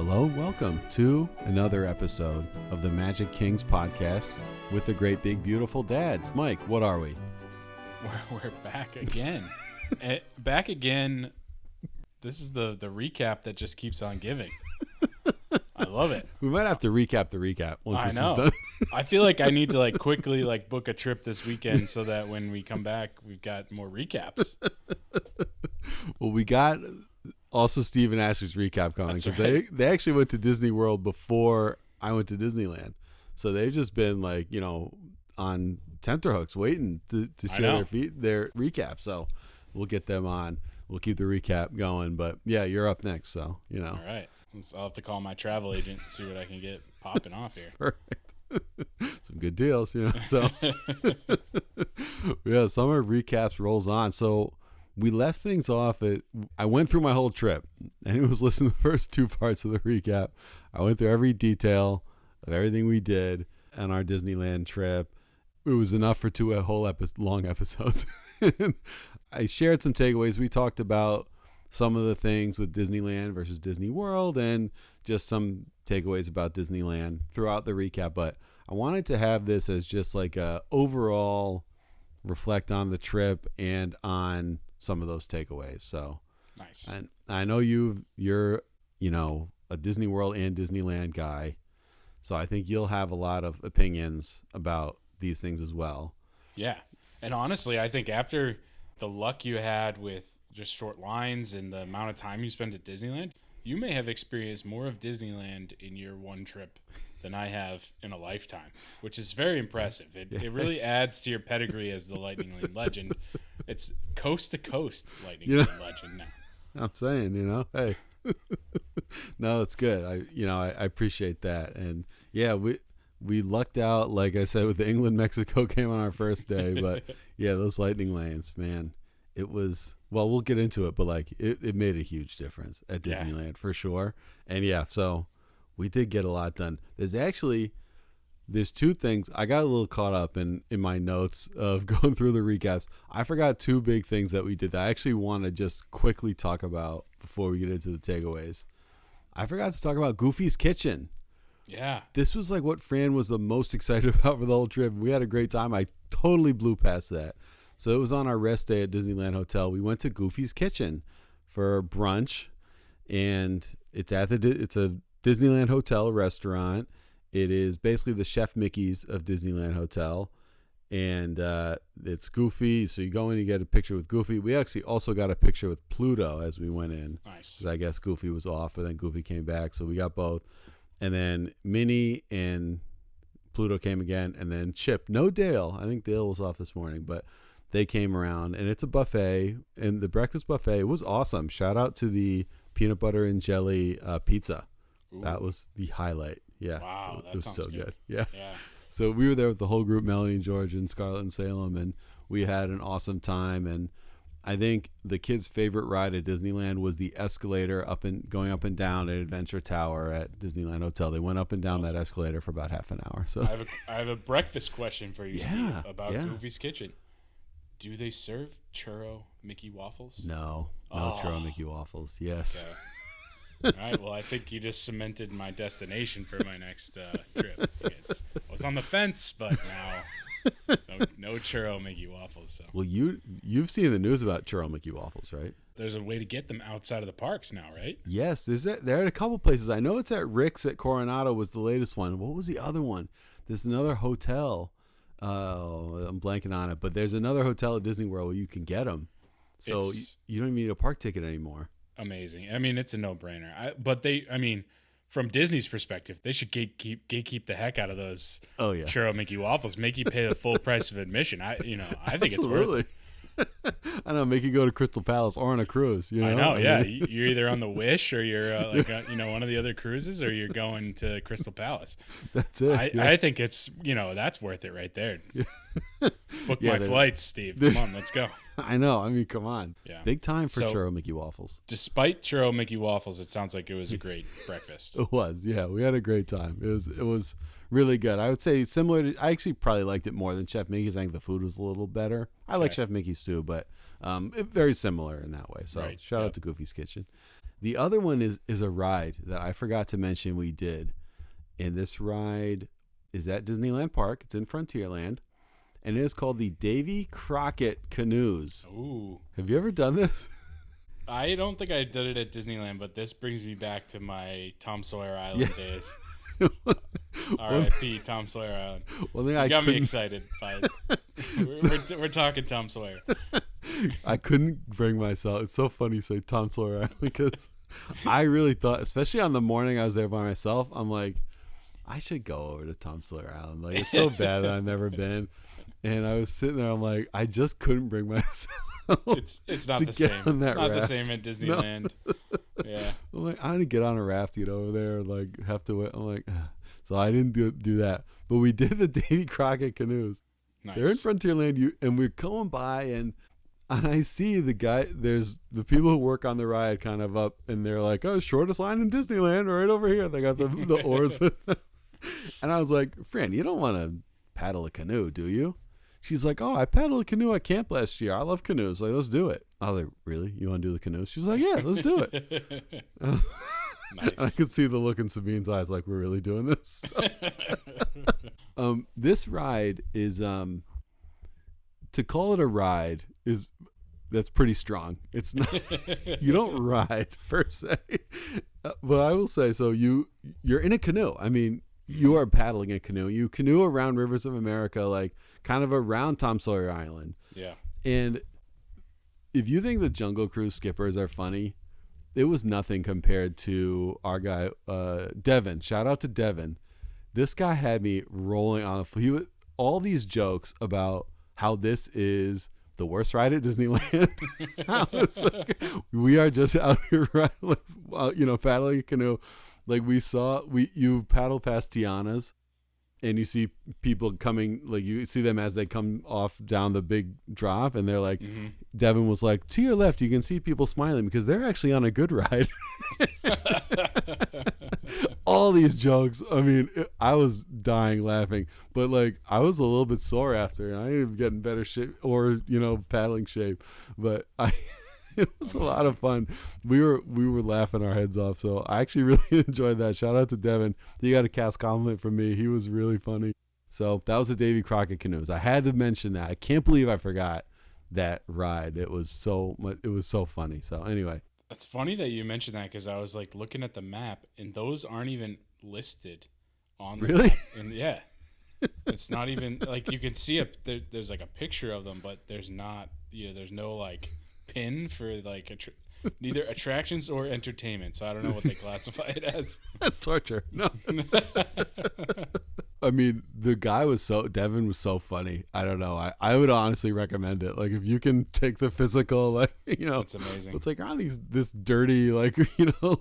Hello, welcome to another episode of the Magic Kings podcast with the great big beautiful dads. Mike, what are we? We're back again. Back again. This is the recap that just keeps on giving. I love it. We might have to recap the recap once this is done. I feel like I need to quickly book a trip this weekend so that when we come back, we've got more recaps. Well, we got also Steve and Ashley's recap coming because they actually went to Disney World before I went to Disneyland. So they've just been on tenterhooks waiting to share their recap. So we'll get them on. We'll keep the recap going. But yeah, you're up next. So, All right. I'll have to call my travel agent and see what I can get popping off here. Perfect. Some good deals, So yeah, summer recaps rolls on. So we left things off I went through my whole trip. Anyone who's listened to the first two parts of the recap, I went through every detail of everything we did on our Disneyland trip. It was enough for two long episodes. I shared some takeaways. We talked about some of the things with Disneyland versus Disney World and just some takeaways about Disneyland throughout the recap. But I wanted to have this as just a overall reflect on the trip and on some of those takeaways. So nice. And I know you're a Disney World and Disneyland guy. So I think you'll have a lot of opinions about these things as well. Yeah. And honestly, I think after the luck you had with just short lines and the amount of time you spent at Disneyland, you may have experienced more of Disneyland in your one trip than I have in a lifetime, which is very impressive. It really adds to your pedigree as the Lightning Lane legend. It's coast to coast Lightning Lane legend now. I'm saying, hey, no, it's good. I appreciate that. And yeah, we lucked out, like I said, with the England-Mexico game on our first day, but yeah, those Lightning Lanes, man, it was, well, we'll get into it, but it made a huge difference at Disneyland for sure. And yeah, so we did get a lot done. There's two things. I got a little caught up in my notes of going through the recaps. I forgot two big things that we did that I actually want to just quickly talk about before we get into the takeaways. I forgot to talk about Goofy's Kitchen. Yeah. This was what Fran was the most excited about for the whole trip. We had a great time. I totally blew past that. So it was on our rest day at Disneyland Hotel. We went to Goofy's Kitchen for brunch, and it's a Disneyland Hotel restaurant. It is basically the Chef Mickey's of Disneyland Hotel, and it's Goofy. So you go in, you get a picture with Goofy. We actually also got a picture with Pluto as we went in. Nice. I guess Goofy was off, but then Goofy came back, so we got both. And then Minnie and Pluto came again, and then Chip. No Dale. I think Dale was off this morning, but they came around, and it's a buffet, and the breakfast buffet was awesome. Shout out to the peanut butter and jelly pizza. Ooh. That was the highlight. Yeah. Wow, it was sounds so good. Yeah. Yeah. So we were there with the whole group, Melanie and George and Scarlett and Salem, and we had an awesome time. And I think the kids' favorite ride at Disneyland was the escalator going up and down at Adventure Tower at Disneyland Hotel. They went up and down that escalator for about half an hour. So I have a breakfast question for you, Steve, about Goofy's Kitchen. Do they serve churro Mickey waffles? No churro Mickey waffles. Yes. Okay. All right. Well, I think you just cemented my destination for my next trip. I was on the fence, but now no churro Mickey waffles. So. Well, you've seen the news about churro Mickey waffles, right? There's a way to get them outside of the parks now, right? Yes. They're at a couple places. I know it's at Rick's at Coronado was the latest one. What was the other one? There's another hotel. I'm blanking on it, but there's another hotel at Disney World where you can get them. So you don't even need a park ticket anymore. Amazing. I mean, it's a no-brainer. From Disney's perspective, they should gatekeep the heck out of those churro Mickey waffles. Make you pay the full price of admission. I think it's worth it. I know, make you go to Crystal Palace or on a cruise. I know, yeah. You're either on the Wish or you're one of the other cruises, or you're going to Crystal Palace. That's it. I think it's that's worth it right there. Book my flights, Steve. Come on, let's go. I know. I mean, come on. Yeah. Big time for churro Mickey waffles. Despite churro Mickey waffles, it sounds like it was a great breakfast. It was. Yeah, we had a great time. It was really good. I would say similar to, I actually probably liked it more than Chef Mickey's. I think the food was a little better. I like Chef Mickey's too, but very similar in that way. So shout out to Goofy's Kitchen. The other one is a ride that I forgot to mention we did. And this ride is at Disneyland Park. It's in Frontierland. And it is called the Davy Crockett Canoes. Ooh. Have you ever done this? I don't think I did it at Disneyland, but this brings me back to my Tom Sawyer Island days. R.I.P. Tom Sawyer Island. One thing you got me excited by it. We're talking Tom Sawyer. I couldn't bring myself. It's so funny you say Tom Sawyer Island because I really thought, especially on the morning I was there by myself, I'm like, I should go over to Tom Sawyer Island. Like, it's so bad that I've never been. And I was sitting there, I'm like, I just couldn't bring myself. It's not the same. Not the same at Disneyland. No. Yeah. I'm like, I'm gonna get on a raft, get over there, like have to wait. I'm like, ugh. So I didn't do that. But we did the Davy Crockett canoes. Nice. They're in Frontierland, and we're going by, and I see the guy. There's the people who work on the ride, kind of up, and they're like, "Oh, shortest line in Disneyland, right over here." They got the oars with them. And I was like, "Fran, you don't want to paddle a canoe, do you?" She's like, "Oh, I paddled a canoe at camp last year. I love canoes. Like, let's do it." I was like, "Really? You want to do the canoes?" She's like, "Yeah, let's do it." Nice. I could see the look in Sabine's eyes, like, we're really doing this. So. This ride is, to call it a ride that's pretty strong. It's not, you don't ride per se, but I will say, so you're in a canoe. I mean, you are paddling a canoe. You canoe around rivers of America, like kind of around Tom Sawyer Island. Yeah. And if you think the Jungle Cruise skippers are funny, it was nothing compared to our guy, Devin. Shout out to Devin. This guy had me rolling on the floor. All these jokes about how this is the worst ride at Disneyland. I was like, we are just out here, paddling a canoe. Like you paddle past Tiana's, and you see people coming, like you see them as they come off down the big drop, and they're like, Devin was like, to your left, you can see people smiling because they're actually on a good ride. All these jokes. I mean, I was dying laughing, but like I was a little bit sore after, and I didn't get in better shape or paddling shape, but it was a lot of fun. We were laughing our heads off. So I actually really enjoyed that. Shout out to Devin. He got a cast compliment from me. He was really funny. So that was the Davy Crockett Canoes. I had to mention that. I can't believe I forgot that ride. It was so funny. So anyway. It's funny that you mentioned that because I was like looking at the map and those aren't even listed on the really? map. And yeah. It's not even like you can see there's like a picture of them, but there's not, there's no like pin for like neither attractions or entertainment, so I don't know what they classify it as. Torture. No. I mean, Devin was so funny. I don't know. I would honestly recommend it. Like if you can take the physical, like it's amazing. It's like on this dirty, like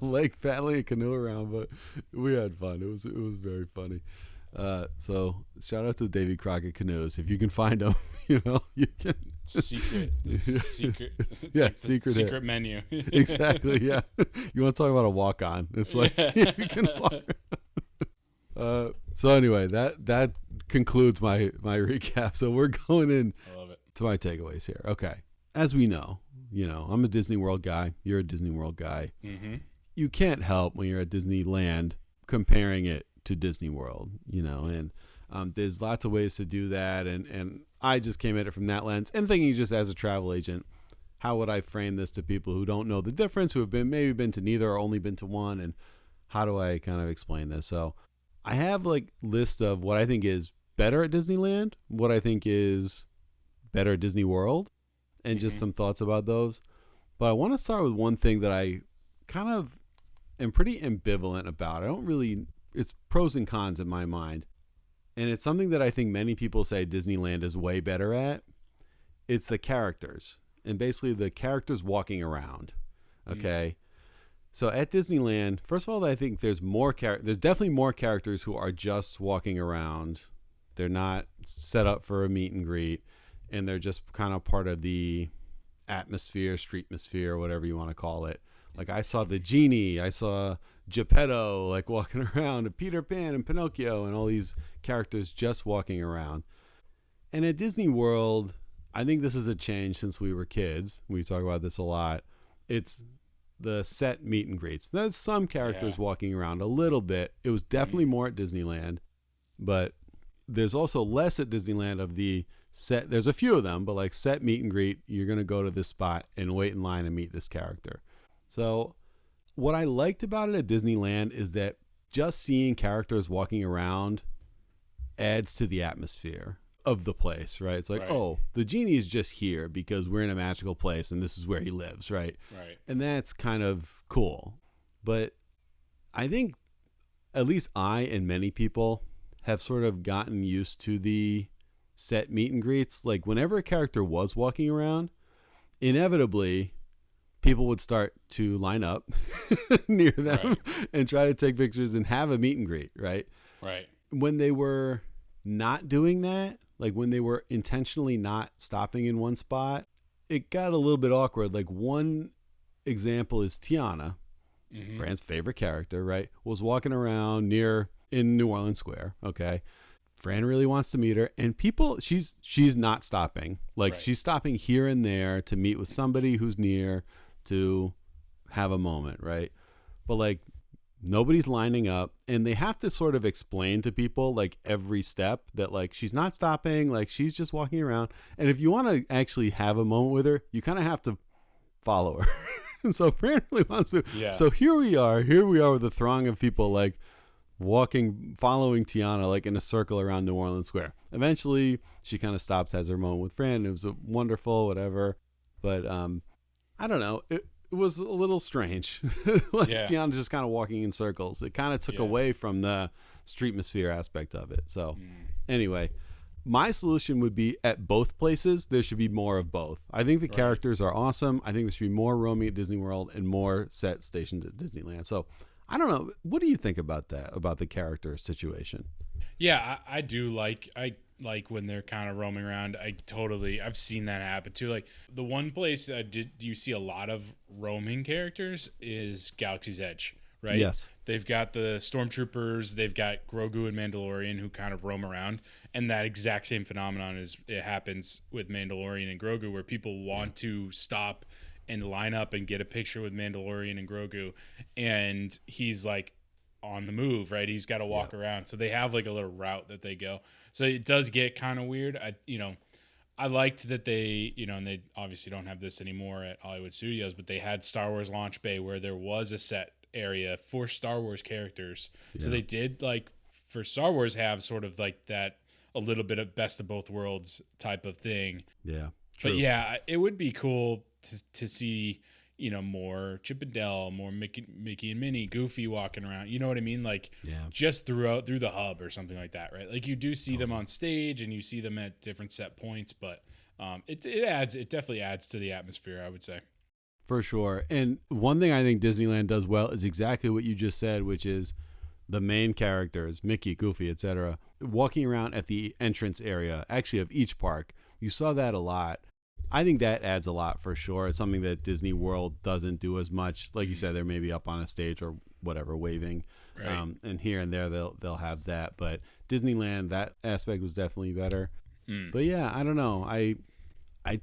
lake paddling a canoe around, but we had fun. It was very funny. So shout out to Davy Crockett Canoes. If you can find them, you can secret menu. Exactly. Yeah. You want to talk about a walk on? It's like you can walk. So anyway, that concludes my recap. So we're going in to my takeaways here. Okay. As we know, I'm a Disney World guy. You're a Disney World guy. Mm-hmm. You can't help when you're at Disneyland comparing it to Disney World, and there's lots of ways to do that. And I just came at it from that lens and thinking just as a travel agent, how would I frame this to people who don't know the difference, who have maybe been to neither or only been to one, and how do I kind of explain this? So I have like list of what I think is better at Disneyland, what I think is better at Disney World, and just some thoughts about those. But I want to start with one thing that I kind of am pretty ambivalent about. It's pros and cons in my mind. And it's something that I think many people say Disneyland is way better at. It's the characters. And basically the characters walking around. Okay. So at Disneyland, first of all, I think there's definitely more characters who are just walking around. They're not set up for a meet and greet. And they're just kind of part of the atmosphere, streetmosphere, whatever you want to call it. Like I saw the genie, I saw Geppetto like walking around, and Peter Pan and Pinocchio and all these characters just walking around. And at Disney World, I think this is a change since we were kids. We talk about this a lot. It's the set meet and greets. There's some characters walking around a little bit. It was definitely more at Disneyland, but there's also less at Disneyland of the set. There's a few of them, but like set meet and greet, you're going to go to this spot and wait in line and meet this character. So what I liked about it at Disneyland is that just seeing characters walking around adds to the atmosphere of the place, right? It's like, oh, the genie is just here because we're in a magical place and this is where he lives, right? Right. And that's kind of cool. But I think at least I and many people have sort of gotten used to the set meet and greets. Like whenever a character was walking around, inevitably people would start to line up near them and try to take pictures and have a meet and greet, right? Right. When they were not doing that, like when they were intentionally not stopping in one spot, it got a little bit awkward. Like one example is Tiana, Fran's favorite character, right? Was walking around in New Orleans Square, okay? Fran really wants to meet her, and she's not stopping. Like she's stopping here and there to meet with somebody who's near to have a moment, right? But like nobody's lining up, and they have to sort of explain to people like every step that like she's not stopping, like she's just walking around. And if you want to actually have a moment with her, you kind of have to follow her. And so Fran really wants to. Yeah. So here we are with a throng of people like following Tiana like in a circle around New Orleans Square. Eventually she kind of stops, has her moment with Fran. It was wonderful, whatever. But I don't know. It was a little strange. Tiana's just kind of walking in circles. It kind of took away from the streetmosphere aspect of it. So anyway, my solution would be at both places, there should be more of both. I think the characters are awesome. I think there should be more roaming at Disney World and more set stations at Disneyland. So I don't know. What do you think about that, about the character situation? Yeah, I do like when they're kind of roaming around. I've seen that happen too. Like the one place you see a lot of roaming characters is Galaxy's Edge, right? Yes. They've got the Stormtroopers, they've got Grogu and Mandalorian who kind of roam around, and that exact same phenomenon it happens with Mandalorian and Grogu, where people want to stop and line up and get a picture with Mandalorian and Grogu, and he's like on the move, right? He's got to walk around. So they have like a little route that they go. So it does get kind of weird. I liked that they, and they obviously don't have this anymore at Hollywood Studios, but they had Star Wars Launch Bay where there was a set area for Star Wars characters. Yeah. So they did like for Star Wars have sort of like that a little bit of best of both worlds type of thing. Yeah. True. But yeah, it would be cool to see, more Chip and Dale, more Mickey and Minnie, Goofy walking around. You know what I mean? Like just through the hub or something like that, right? Like you do see them on stage and you see them at different set points, but it definitely adds to the atmosphere, I would say. For sure. And one thing I think Disneyland does well is exactly what you just said, which is the main characters, Mickey, Goofy, etc., walking around at the entrance area, actually of each park. You saw that a lot. I think that adds a lot for sure. It's something that Disney World doesn't do as much. Like you said, they're maybe up on a stage or whatever, waving. Right. And here and there they'll have that. But Disneyland, that aspect was definitely better. But yeah, I don't know. I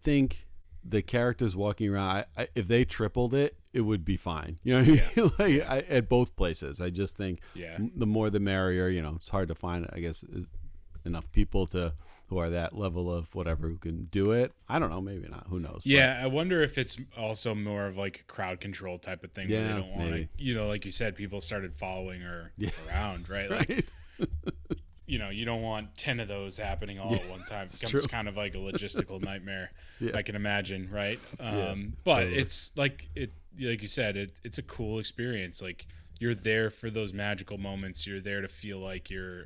think the characters walking around, if they tripled it, it would be fine. You know what I mean? At both places. I just think the more the merrier. It's hard to find, I guess, enough people who are that level of whatever who can do it. I don't know, maybe not. Who knows? Yeah, I wonder if it's also more of like a crowd control type of thing. Yeah, where they don't want to, like you said, people started following her around, right? Like, you don't want 10 of those happening all at one time. It becomes kind of like a logistical nightmare, I can imagine, right? But totally. It's like like you said, it's a cool experience. Like you're there for those magical moments. You're there to feel like you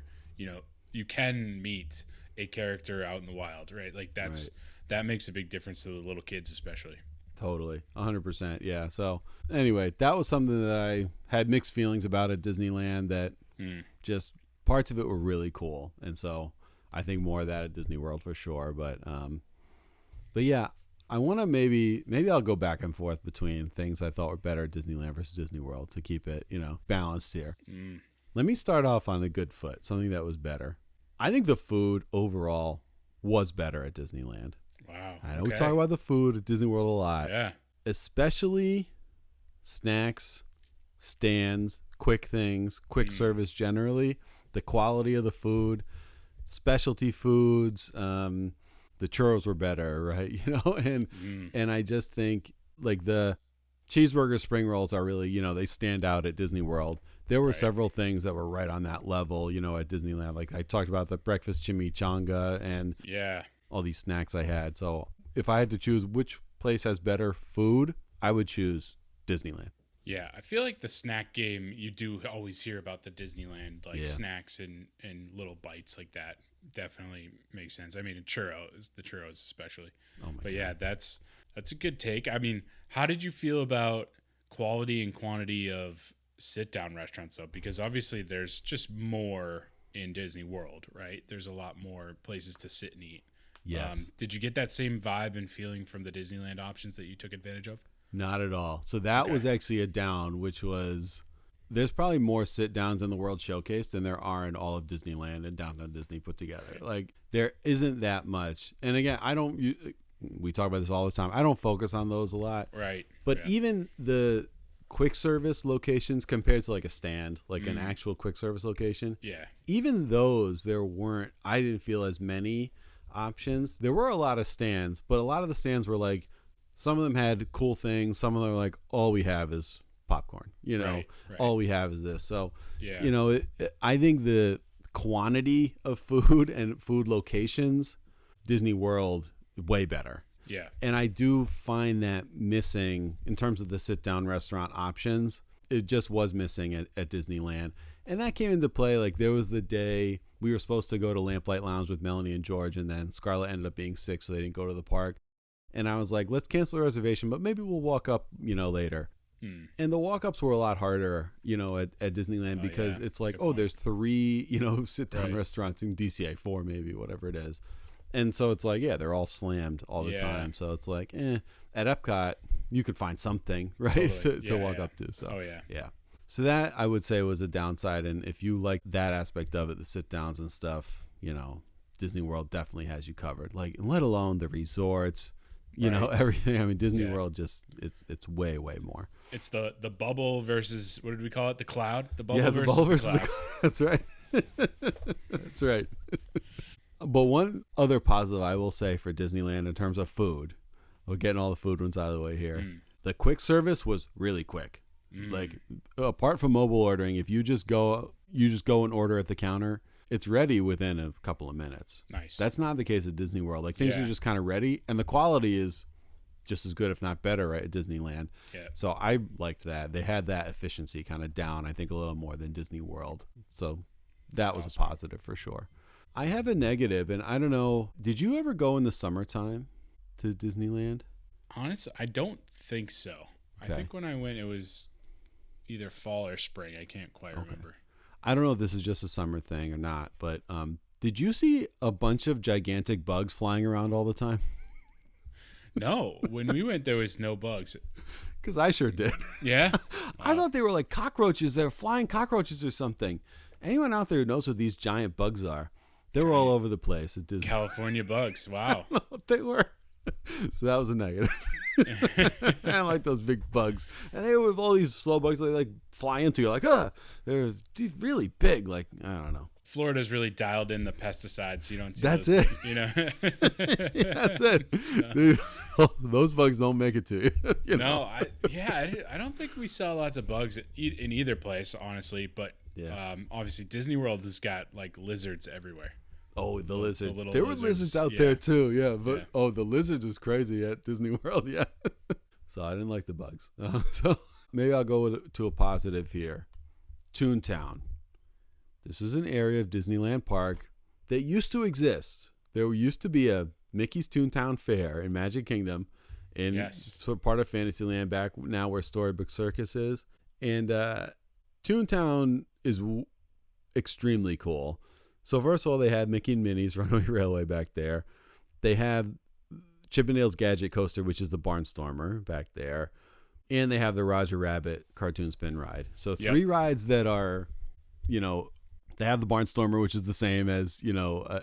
can meet a character out in the wild, right? Like that makes a big difference to the little kids, especially. Totally, 100%. Yeah. So anyway, that was something that I had mixed feelings about at Disneyland. That just parts of it were really cool, and so I think more of that at Disney World for sure. But yeah, I want to maybe I'll go back and forth between things I thought were better at Disneyland versus Disney World to keep it balanced here. Let me start off on a good foot, something that was better. I think the food overall was better at Disneyland. Wow. I know we talk about the food at Disney World a lot. Yeah. Especially snacks, stands, quick things, quick service generally, the quality of the food, specialty foods, the churros were better, right? And I just think like the cheeseburger spring rolls are really, they stand out at Disney World. There were several things that were right on that level, at Disneyland. Like I talked about the breakfast chimichanga and all these snacks I had. So if I had to choose which place has better food, I would choose Disneyland. Yeah, I feel like the snack game, you do always hear about the Disneyland, snacks and little bites like that. Definitely makes sense. I mean, the churros especially. Oh my but God. Yeah, that's a good take. I mean, how did you feel about quality and quantity of sit-down restaurants, though? Because obviously there's just more in Disney World, right? There's a lot more places to sit and eat. Yes. Did you get that same vibe and feeling from the Disneyland options that you took advantage of? Not at all. So that was actually a down, which was there's probably more sit downs in the World Showcase than there are in all of Disneyland and Downtown Disney put together. Like there isn't that much. And again, we talk about this all the time. I don't focus on those a lot. Right. But even the quick service locations compared to like a stand, like an actual quick service location. Yeah. Even those, I didn't feel as many options. There were a lot of stands, but a lot of the stands were like, some of them had cool things. Some of them were like, all we have is popcorn, Right. all we have is this. So, yeah. I think the quantity of food and food locations, Disney World, way better. Yeah. And I do find that missing in terms of the sit-down restaurant options. It just was missing at Disneyland. And that came into play. Like there was the day we were supposed to go to Lamplight Lounge with Melanie and George, and then Scarlett ended up being sick, so they didn't go to the park. And I was like, let's cancel the reservation, but maybe we'll walk up, later. And the walk-ups were a lot harder, at Disneyland because it's like, there's 3, sit-down restaurants in DCA, 4 maybe, whatever it is. And so it's like, they're all slammed all the time. So it's like, at Epcot, you could find something, right, to walk up to. So, yeah. So that, I would say, was a downside. And if you like that aspect of it, the sit-downs and stuff, Disney World definitely has you covered. Like, let alone the resorts, everything. I mean, Disney World it's way, way more. It's the bubble versus, what did we call it? The cloud? The bubble the versus bubble the versus cloud. That's right. That's right. But one other positive I will say for Disneyland in terms of food, we're getting all the food ones out of the way here. The quick service was really quick. Like apart from mobile ordering, if you just go and order at the counter, it's ready within a couple of minutes. Nice. That's not the case at Disney World. Like things are just kind of ready, and the quality is just as good, if not better, right, at Disneyland. Yeah. So I liked that. They had that efficiency kind of down, I think, a little more than Disney World. So that was awesome. A positive for sure. I have a negative, and I don't know. Did you ever go in the summertime to Disneyland? Honestly, I don't think so. Okay. I think when I went, it was either fall or spring. I can't quite remember. I don't know if this is just a summer thing or not, but did you see a bunch of gigantic bugs flying around all the time? No. When we went, there was no bugs. Because I sure did. Yeah? Wow. I thought they were like cockroaches. They're flying cockroaches or something. Anyone out there who knows what these giant bugs are? They were all over the place at Disney. California bugs. Wow. I don't know what they were. So that was a negative. I don't like those big bugs. And they were with all these slow bugs they like fly into you. Like, they're really big. Like, I don't know. Florida's really dialed in the pesticides. So you don't see that's those, it. That's it. Dude, those bugs don't make it to you. No, I don't think we saw lots of bugs in either place, honestly. But obviously Disney World has got like lizards everywhere. Oh, the lizards. There were lizards out there too, but the lizards was crazy at Disney World, So I didn't like the bugs. So maybe I'll go to a positive here. Toontown. This is an area of Disneyland Park that used to exist. There used to be a Mickey's Toontown Fair in Magic Kingdom, so part of Fantasyland back now where Storybook Circus is. And Toontown is extremely cool. So first of all, they have Mickey and Minnie's Runaway Railway back there. They have Chip 'n Dale's Gadget Coaster, which is the Barnstormer back there. And they have the Roger Rabbit Cartoon Spin Ride. So 3 rides that are, they have the Barnstormer, which is the same as,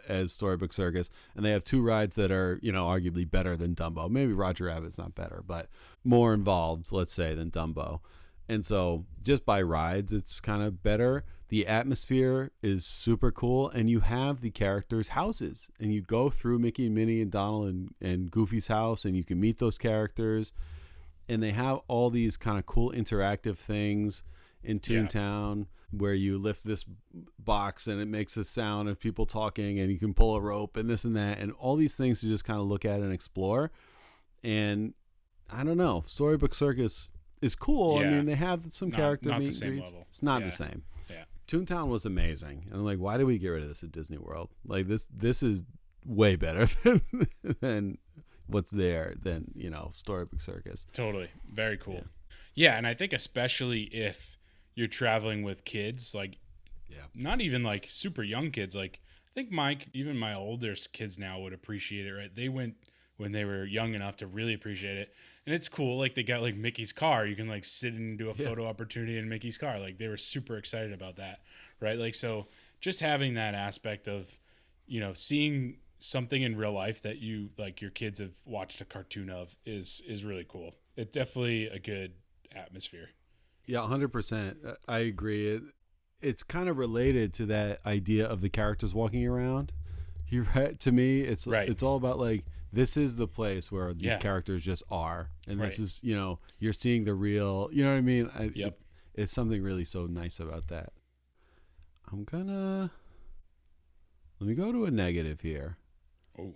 as Storybook Circus. And they have 2 rides that are, arguably better than Dumbo. Maybe Roger Rabbit's not better, but more involved, let's say, than Dumbo. And so just by rides, it's kind of better. The atmosphere is super cool, and you have the characters' houses, and you go through Mickey and Minnie and Donald and Goofy's house, and you can meet those characters. And they have all these kind of cool interactive things in Toontown where you lift this box and it makes a sound of people talking, and you can pull a rope and this and that, and all these things to just kind of look at and explore. And I don't know, Storybook Circus is cool. Yeah. I mean, they have some character not meet the same and greets. level. It's not Yeah. the same. Yeah. Toontown was amazing. And I'm like, why did we get rid of this at Disney World? Like this is way better than what's there than, Storybook Circus. Totally. Very cool. Yeah, and I think especially if you're traveling with kids, like not even like super young kids, like I think even my older kids now would appreciate it, right? They went when they were young enough to really appreciate it. And it's cool. Like they got like Mickey's car. You can like sit and do a photo opportunity in Mickey's car. Like they were super excited about that. Right. Like, so just having that aspect of, seeing something in real life that you like your kids have watched a cartoon of is really cool. It's definitely a good atmosphere. Yeah, 100%. I agree. It's kind of related to that idea of the characters walking around. To me, it's all about like, this is the place where these characters just are. And this is, you're seeing the real, you know what I mean? It's something really so nice about that. Let me go to a negative here. Oh.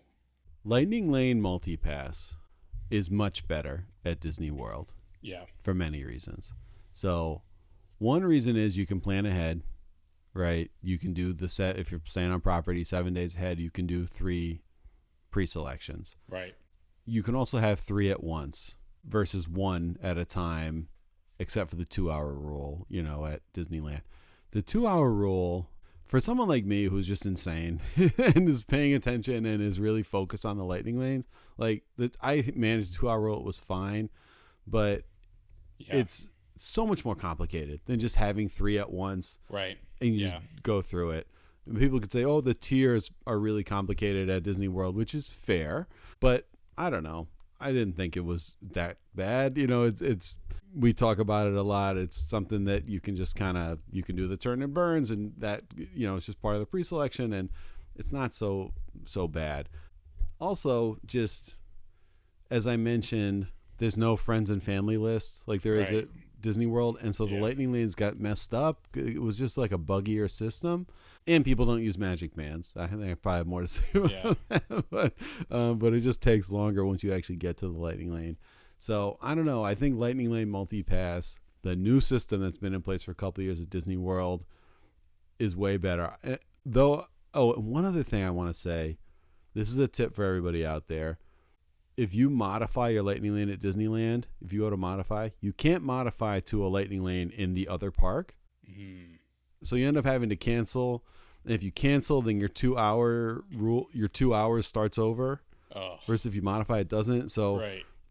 Lightning Lane Multipass is much better at Disney World. Yeah. For many reasons. So one reason is you can plan ahead, right? You can do the set, if you're staying on property 7 days ahead, you can do 3 pre-selections. Right. You can also have 3 at once versus 1 at a time, except for the 2-hour rule, at Disneyland. The 2-hour rule, for someone like me who's just insane and is paying attention and is really focused on the lightning lanes, I managed the 2-hour rule. It was fine, but it's so much more complicated than just having 3 at once. Right. And you just go through it. And people could say, oh, the tiers are really complicated at Disney World, which is fair, but I don't know. I didn't think it was that bad. We talk about it a lot. It's something that you can just you can do the turn and burns, and that, it's just part of the pre-selection, and it's not so bad. Also, just as I mentioned, there's no friends and family list like there is at Disney World, and so the lightning lanes got messed up. It was just like a buggier system, and people don't use magic bands. I think I probably have more to say about that, but it just takes longer once you actually get to the lightning lane. So I don't know. I think Lightning Lane Multipass, the new system that's been in place for a couple of years at Disney World, is way better. Though, one other thing I want to say, this is a tip for everybody out there. If you modify your lightning lane at Disneyland, if you go to modify, you can't modify to a lightning lane in the other park. Mm. So you end up having to cancel. And if you cancel, then your 2-hour rule, your 2 hours starts over. Oh. Versus if you modify, it doesn't. So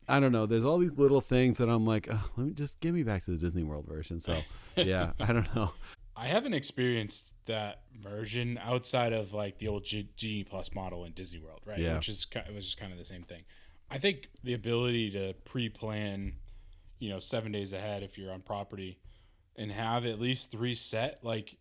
I don't know. There's all these little things that I'm like, let me just get me back to the Disney World version. So I don't know. I haven't experienced that version outside of like the old Genie Plus model in Disney World, right? Yeah. It was just kind of the same thing. I think the ability to pre-plan, 7 days ahead if you're on property and have at least 3 set, like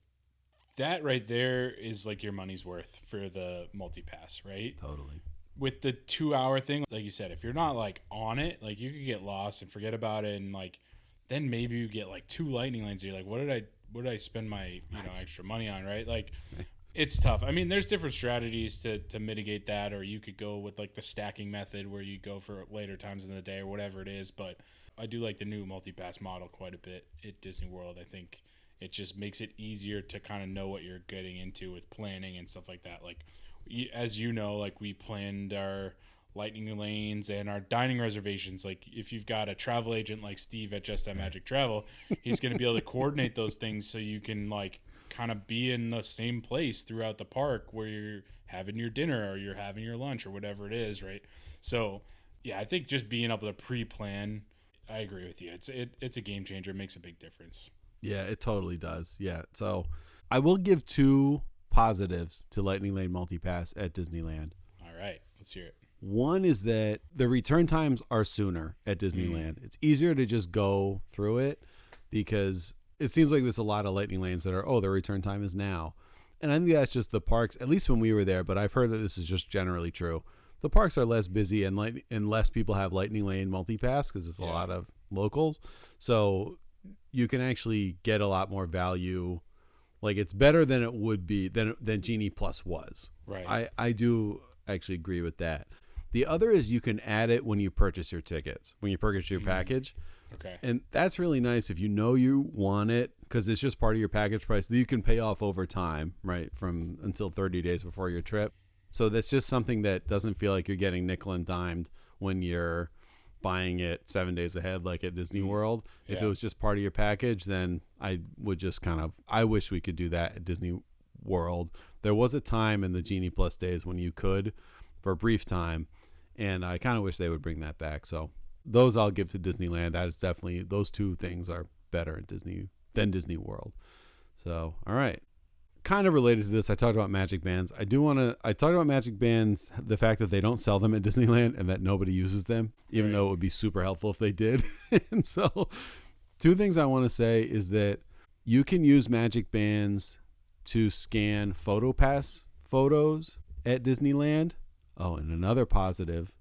that right there is like your money's worth for the multi-pass, right? Totally. With the 2-hour thing, like you said, if you're not like on it, like you could get lost and forget about it, and like then maybe you get like 2 lightning lanes. And you're like, what did I spend my extra money on, right? Like it's tough. I mean, there's different strategies to mitigate that, or you could go with like the stacking method where you go for later times in the day or whatever it is. But I do like the new multi-pass model quite a bit at Disney World. I think it just makes it easier to kind of know what you're getting into with planning and stuff like that. Like, as you know, like we planned our lightning lanes and our dining reservations. Like if you've got a travel agent like Steve at Just That Magic Travel, he's going to be able to coordinate those things so you can like kind of be in the same place throughout the park where you're having your dinner or you're having your lunch or whatever it is, right? So yeah, I think just being able to pre-plan, I agree with you. It's a game changer. It makes a big difference. Yeah, it totally does. Yeah. So I will give 2 positives to Lightning Lane Multipass at Disneyland. All right, let's hear it. One is that the return times are sooner at Disneyland. It's easier to just go through it. because it seems like there's a lot of lightning lanes that are, their return time is now. And I think that's just the parks, at least when we were there, but I've heard that this is just generally true. The parks are less busy and less people have lightning lane multipass because it's a lot of locals. So you can actually get a lot more value. Like, it's better than it would be than Genie Plus was. Right. I do actually agree with that. The other is you can add it when you purchase your tickets, when you purchase your package. Okay. And that's really nice if you know you want it, because it's just part of your package price that you can pay off over time, right, from until 30 days before your trip. So that's just something that doesn't feel like you're getting nickel and dimed when you're buying it 7 days ahead, like at Disney World. If it was just part of your package, then I would just I wish we could do that at Disney World. There was a time in the Genie Plus days when you could, for a brief time, and I kind of wish they would bring that back. So those I'll give to Disneyland. That is definitely, those two things are better at Disney than Disney World. So, all right. Kind of related to this, I talked about Magic Bands. I talked about Magic Bands, the fact that they don't sell them at Disneyland and that nobody uses them, even though it would be super helpful if they did. And so two things I want to say is that you can use Magic Bands to scan PhotoPass photos at Disneyland. Oh, and another positive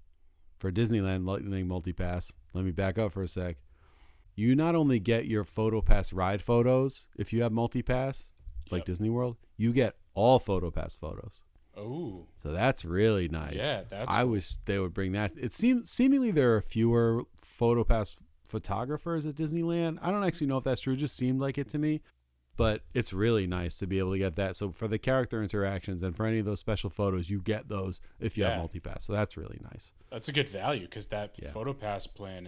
for Disneyland Lightning Multipass, let me back up for a sec. You not only get your PhotoPass ride photos if you have Multipass, like Disney World, you get all PhotoPass photos. Oh. So that's really nice. Yeah, that's I cool. wish they would bring that. It seems seemingly there are fewer PhotoPass photographers at Disneyland. I don't actually know if that's true. It just seemed like it to me. But it's really nice to be able to get that. So for the character interactions and for any of those special photos, you get those if you have Multipass. So that's really nice. That's a good value because that PhotoPass plan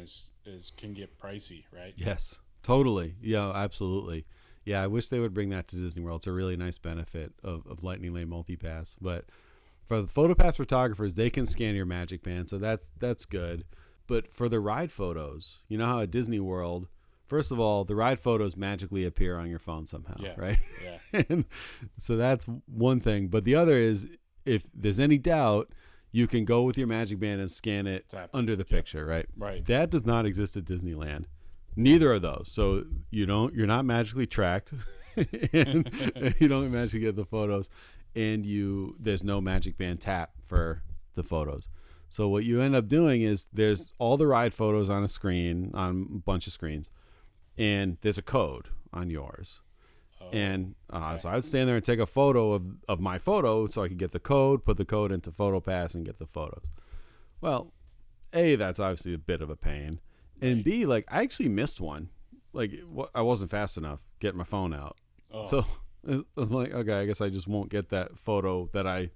can get pricey, right? Yes, totally. Yeah, absolutely. Yeah, I wish they would bring that to Disney World. It's a really nice benefit of Lightning Lane Multipass. But for the PhotoPass photographers, they can scan your Magic Band, so that's good. But for the ride photos, you know how at Disney World, first of all, the ride photos magically appear on your phone somehow, right? Yeah. And so that's one thing. But the other is, if there's any doubt, you can go with your Magic Band and scan it under the picture, right? Right. That does not exist at Disneyland. Neither of those. So you're not magically tracked, and you don't magically get the photos, and there's no Magic Band tap for the photos. So what you end up doing is there's all the ride photos on a bunch of screens, and there's a code on yours. And so I would stand there and take a photo of my photo so I could get the code, put the code into PhotoPass, and get the photos. Well, A, that's obviously a bit of a pain. And B, like, I actually missed one. Like, I wasn't fast enough getting my phone out. So I'm like, okay, I guess I just won't get that photo that I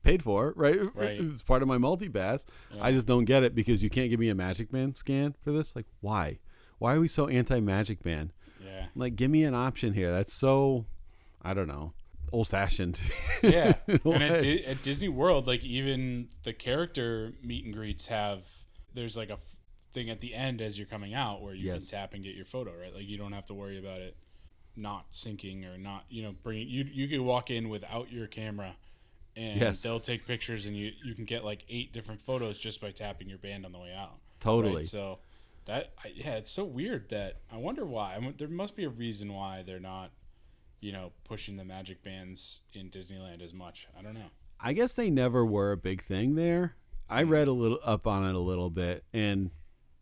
paid for, right? It's part of my multipass. Yeah. I just don't get it because you can't give me a Magic Band scan for this. Like, why? Why are we so anti-Magic Band? Yeah. Like, give me an option here. That's so, I don't know, old-fashioned. Yeah. And at Disney World, like, even the character meet and greets there's like a thing at the end as you're coming out where you can tap and get your photo, right? Like, you don't have to worry about it not syncing or not, bringing you can walk in without your camera and they'll take pictures and you can get like 8 different photos just by tapping your band on the way out. Totally. Right? So it's so weird that I wonder why. There must be a reason why they're not, pushing the Magic Bands in Disneyland as much. I don't know. I guess they never were a big thing there. I read a little up on it a little bit, and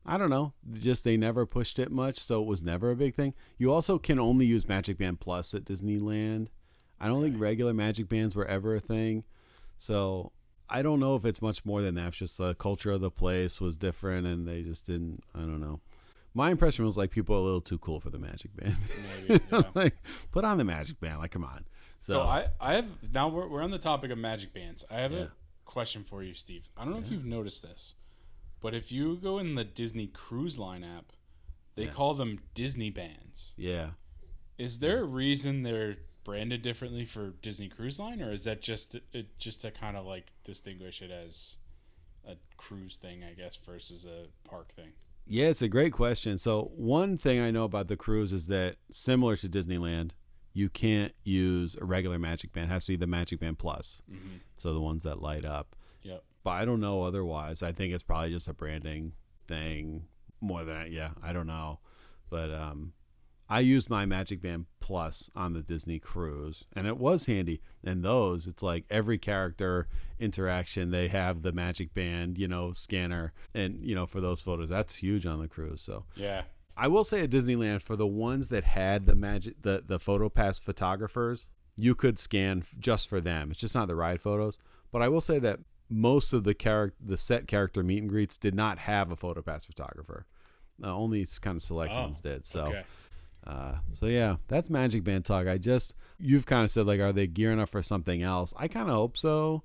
I don't know, just they never pushed it much, so it was never a big thing. You also can only use Magic Band Plus at Disneyland. I don't think regular Magic Bands were ever a thing, so I don't know if it's much more than that. It's just the culture of the place was different, and they just didn't, I don't know. My impression was like people are a little too cool for the Magic Band. Maybe, yeah. Like, put on the Magic Band, like, come on. So I have, now we're on the topic of Magic Bands. I have a question for you, Steve. I don't know if you've noticed this, but if you go in the Disney Cruise Line app, they call them Disney Bands. Yeah. Is there a reason they're branded differently for Disney Cruise Line, or is that just to kind of like distinguish it as a cruise thing, I guess, versus a park thing? Yeah, it's a great question. So one thing I know about the cruise is that similar to Disneyland, you can't use a regular Magic Band. It has to be the Magic Band Plus. Mm-hmm. So the ones that light up. Yep. But I don't know otherwise. I think it's probably just a branding thing more than, I don't know. But I used my Magic Band Plus on the Disney cruise, and it was handy. And those, it's like every character interaction, they have the Magic Band, scanner, and for those photos, that's huge on the cruise. So Yeah. I will say at Disneyland, for the ones that had the PhotoPass photographers, you could scan just for them. It's just not the ride photos. But I will say that most of the set character meet and greets did not have a PhotoPass photographer. Only kind of select ones did. So. Okay. So yeah, that's Magic Band talk. You've kind of said like, are they gearing up for something else? I kind of hope so.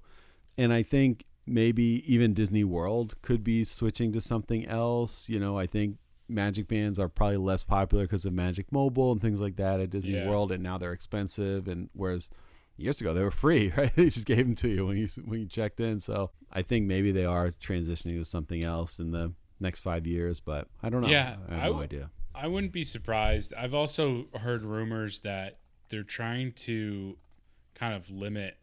And I think maybe even Disney World could be switching to something else. I think Magic Bands are probably less popular because of Magic Mobile and things like that at Disney World. And now they're expensive. And whereas years ago they were free, right? They just gave them to you when you checked in. So I think maybe they are transitioning to something else in the next 5 years, but I don't know. Yeah, I have no idea. I wouldn't be surprised. I've also heard rumors that they're trying to kind of limit,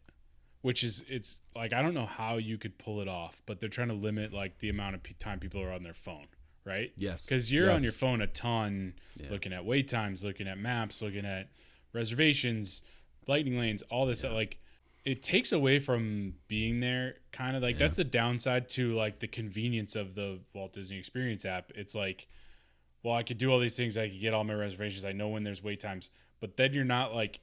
it's like, I don't know how you could pull it off, but they're trying to limit like the amount of time people are on their phone, right? Yes. Because you're on your phone a ton, looking at wait times, looking at maps, looking at reservations, lightning lanes, all this stuff. Like, it takes away from being there, kind of like that's the downside to like the convenience of the Walt Disney Experience app. It's like, well, I could do all these things. I could get all my reservations. I know when there's wait times, but then you're not like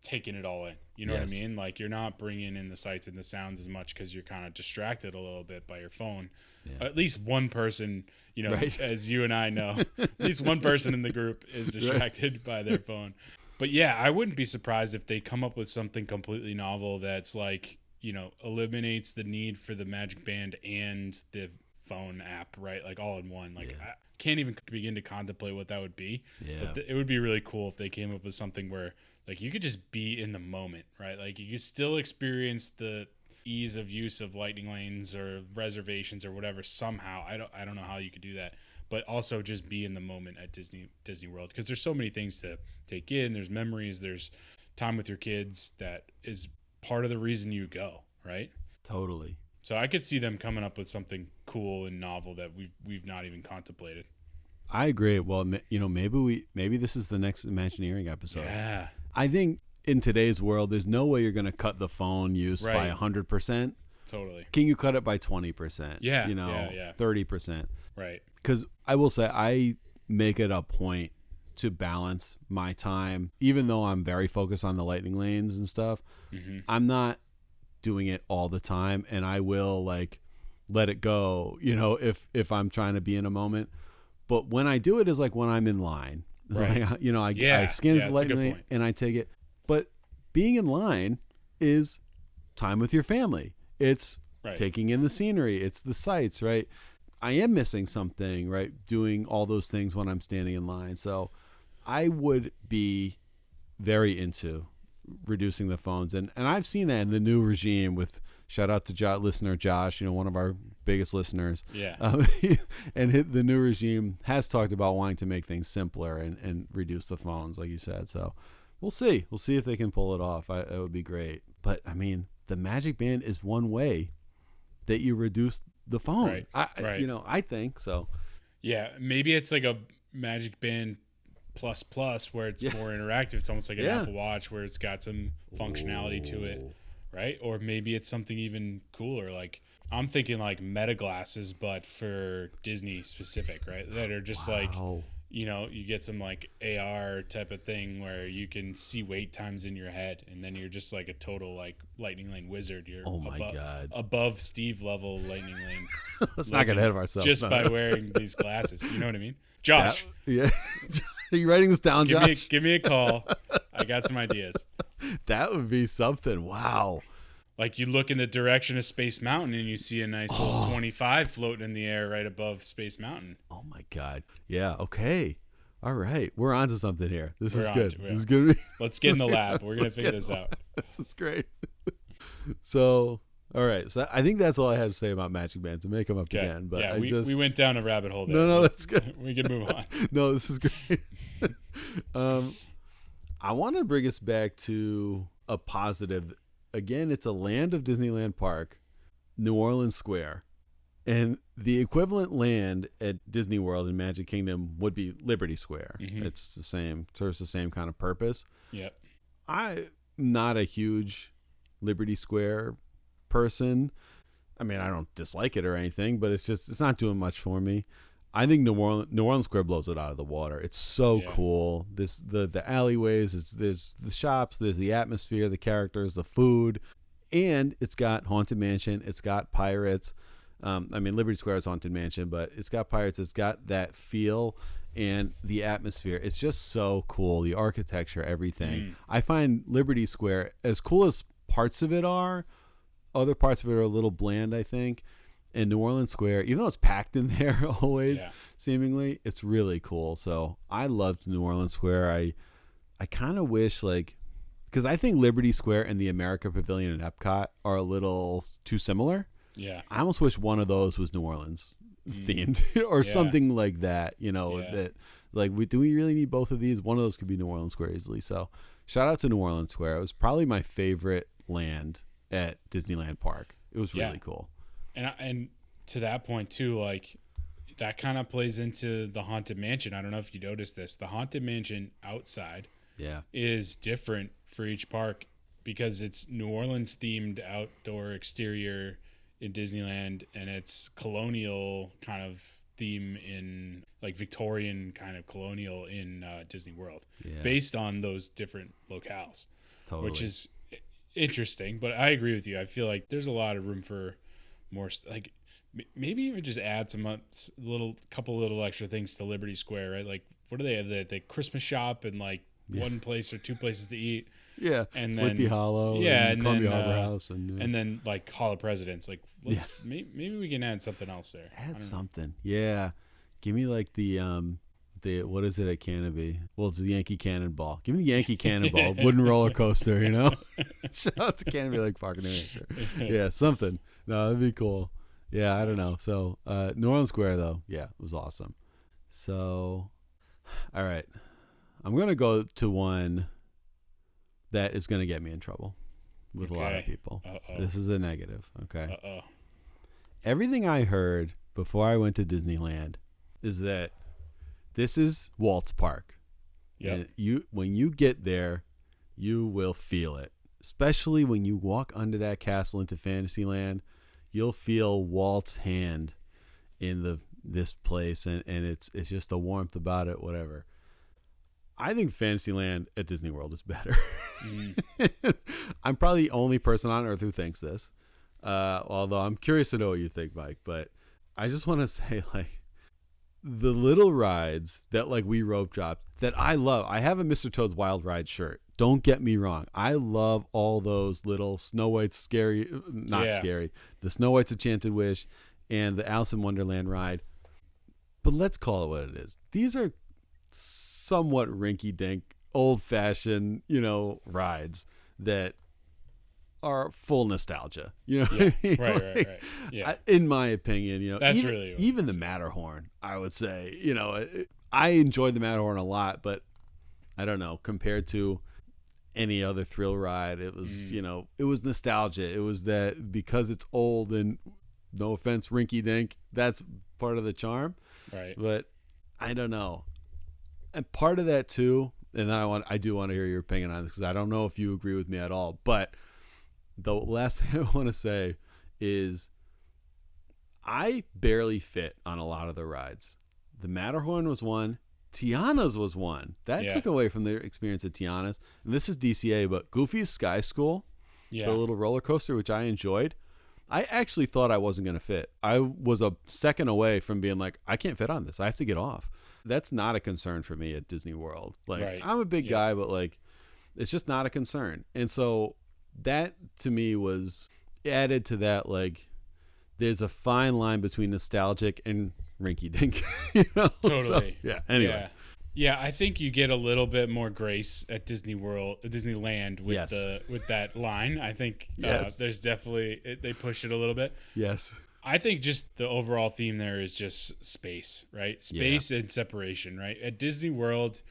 taking it all in. You know what I mean? Like, you're not bringing in the sights and the sounds as much because you're kind of distracted a little bit by your phone. Yeah. At least one person, as you and I know, at least one person in the group is distracted by their phone. But yeah, I wouldn't be surprised if they come up with something completely novel that's like, eliminates the need for the Magic Band and the phone app, right? Like all in one. Like, I can't even begin to contemplate what that would be. Yeah. But it would be really cool if they came up with something where like you could just be in the moment, right? Like you could still experience the ease of use of lightning lanes or reservations or whatever somehow. I don't know how you could do that, but also just be in the moment at Disney World, because there's so many things to take in. There's memories, there's time with your kids that is part of the reason you go, right? Totally. So I could see them coming up with something cool and novel that we've not even contemplated. I agree. Well, maybe this is the next Imagineering episode. Yeah. I think in today's world, there's no way you're going to cut the phone use by 100%. Totally. Can you cut it by 20%? Yeah. 30%. Right. Because I will say, I make it a point to balance my time, even though I'm very focused on the lightning lanes and stuff. Mm-hmm. I'm not doing it all the time, and I will like let it go, if I'm trying to be in a moment. But when I do it is like when I'm in line, right? I scan the lightning lane and I take it. But being in line is time with your family. It's taking in the scenery. It's the sights, right? I am missing something, right? Doing all those things when I'm standing in line. So I would be very into reducing the phones. And I've seen that in the new regime with, shout out to listener Josh, one of our biggest listeners. Yeah. And the new regime has talked about wanting to make things simpler and reduce the phones, like you said. So we'll see. We'll see if they can pull it off. It would be great. But, I mean, the Magic Band is one way that you reduce the phone. Right. I think so. Yeah, maybe it's like a Magic Band plus where it's more interactive. It's almost like an Apple Watch where it's got some functionality to it, right? Or maybe it's something even cooler. Like, I'm thinking like Meta glasses, but for Disney specific, right? That are just like, you get some like AR type of thing where you can see wait times in your head, and then you're just like a total like lightning lane wizard. You're God, above Steve level lightning lane. Let's not get ahead of ourselves just by wearing these glasses. You know what I mean, Josh? Are you writing this down, Josh? Give me a call. I got some ideas. That would be something. Wow. Like, you look in the direction of Space Mountain and you see a nice little 25 floating in the air right above Space Mountain. Oh, my God. Yeah, okay. All right. We're on to something here. This is good. This is good. Let's get in the lab. We're going to figure this out. This is great. So, all right. So I think that's all I have to say about Magic Bands. It may come up again, but we went down a rabbit hole there. No, that's good. We can move on. No, this is great. I want to bring us back to a positive. Again, it's a Land of Disneyland Park, New Orleans Square. And the equivalent land at Disney World in Magic Kingdom would be Liberty Square. Mm-hmm. It's the same, serves the same kind of purpose. Yep. I'm not a huge Liberty Square person. I mean, I don't dislike it or anything, but it's not doing much for me. I think New Orleans Square blows it out of the water. It's so cool. The alleyways, there's the shops, there's the atmosphere, the characters, the food, and it's got Haunted Mansion. It's got pirates. I mean, Liberty Square is Haunted Mansion, but it's got pirates. It's got that feel and the atmosphere. It's just so cool. The architecture, everything. I find Liberty Square, as cool as parts of it are, other parts of it are a little bland, I think. And New Orleans Square, even though it's packed in there always, seemingly, it's really cool. So I loved New Orleans Square. I kind of wish, like, because I think Liberty Square and the America Pavilion at Epcot are a little too similar. Yeah. I almost wish one of those was New Orleans themed or something like that, that like, do we really need both of these? One of those could be New Orleans Square easily. So shout out to New Orleans Square. It was probably my favorite land at Disneyland Park. It was really cool. And to that point too, like that kind of plays into the Haunted Mansion. I don't know if you noticed this. The Haunted Mansion outside is different for each park because it's New Orleans themed outdoor exterior in Disneyland, and it's colonial kind of theme in like Victorian kind of colonial in Disney World, based on those different locales, which is interesting. But I agree with you. I feel like there's a lot of room for more, like maybe even just add some couple little extra things to Liberty Square, right? Like what do they have? The Christmas shop and like one place or two places to eat. Yeah, and Sleepy then, Hollow, and Columbia then, Harbor House, and then like Hall of Presidents. Like, maybe we can add something else there. Add something, Give me like the what is it at Canopy? Well, it's the Yankee Cannonball. Give me the Yankee Cannonball, wooden roller coaster. Shout out to Canopy Lake Park in New Hampshire. Yeah, something. No, that'd be cool. Yeah, I don't know. So New Orleans Square though, it was awesome. So, all right, I'm gonna go to one that is going to get me in trouble with a lot of people. This is a negative, okay? Everything I heard before I went to Disneyland is that this is Walt's Park. Yeah. When you get there, you will feel it. Especially when you walk under that castle into Fantasyland, you'll feel Walt's hand in this place, and it's just the warmth about it, whatever. I think Fantasyland at Disney World is better. I'm probably the only person on earth who thinks this, although I'm curious to know what you think, Mike. But I just want to say, like, the little rides that like we rope dropped that I love. I have a Mr. Toad's Wild Ride shirt. Don't get me wrong. I love all those little Snow White's the Snow White's Enchanted Wish and the Alice in Wonderland ride. But let's call it what it is. These are somewhat rinky-dink, old-fashioned, rides that are full nostalgia. Right. Yeah. In my opinion, that's even the Matterhorn, I would say, I enjoyed the Matterhorn a lot, but I don't know, compared to any other thrill ride, it was, it was nostalgia. It was that because it's old and, no offense, rinky-dink, that's part of the charm. Right. But I don't know. And part of that too, and I do want to hear your opinion on this because I don't know if you agree with me at all. But the last thing I want to say is I barely fit on a lot of the rides. The Matterhorn was one. Tiana's was one. That took away from their experience at Tiana's. And this is DCA, but Goofy's Sky School, the little roller coaster, which I enjoyed. I actually thought I wasn't going to fit. I was a second away from being like, I can't fit on this. I have to get off. That's not a concern for me at Disney World. Like, I'm a big guy, but like, it's just not a concern. And so that to me was added to that. Like, there's a fine line between nostalgic and rinky dink. Totally. So, anyway. Yeah, I think you get a little bit more grace at Disneyland with that line. I think there's definitely they push it a little bit. Yes. I think just the overall theme there is just space, right? Space and separation, right? At Disney World,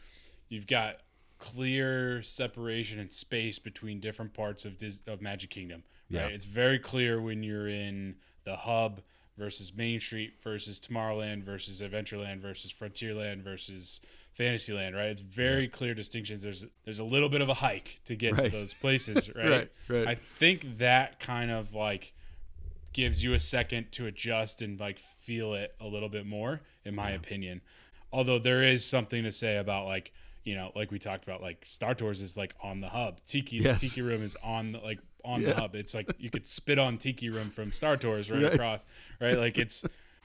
you've got clear separation and space between different parts of Magic Kingdom, right? It's very clear when you're in the hub versus Main Street versus Tomorrowland versus Adventureland versus Frontierland versus Fantasyland, right? It's very clear distinctions. There's a little bit of a hike to get to those places, right? Right. I think that kind of like gives you a second to adjust and like feel it a little bit more, in my opinion. Although there is something to say about like, you know, like we talked about, like Star Tours is like on the hub. The Tiki Room is on the hub. It's like you could spit on Tiki Room from Star Tours right across, right? Like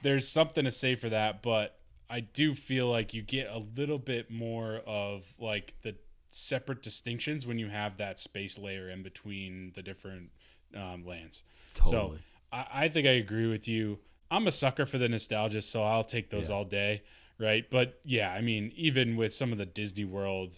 there's something to say for that, but I do feel like you get a little bit more of like the separate distinctions when you have that space layer in between the different lands. Totally. So I think I agree with you. I'm a sucker for the nostalgia, so I'll take those all day. Right. But yeah, I mean, even with some of the Disney World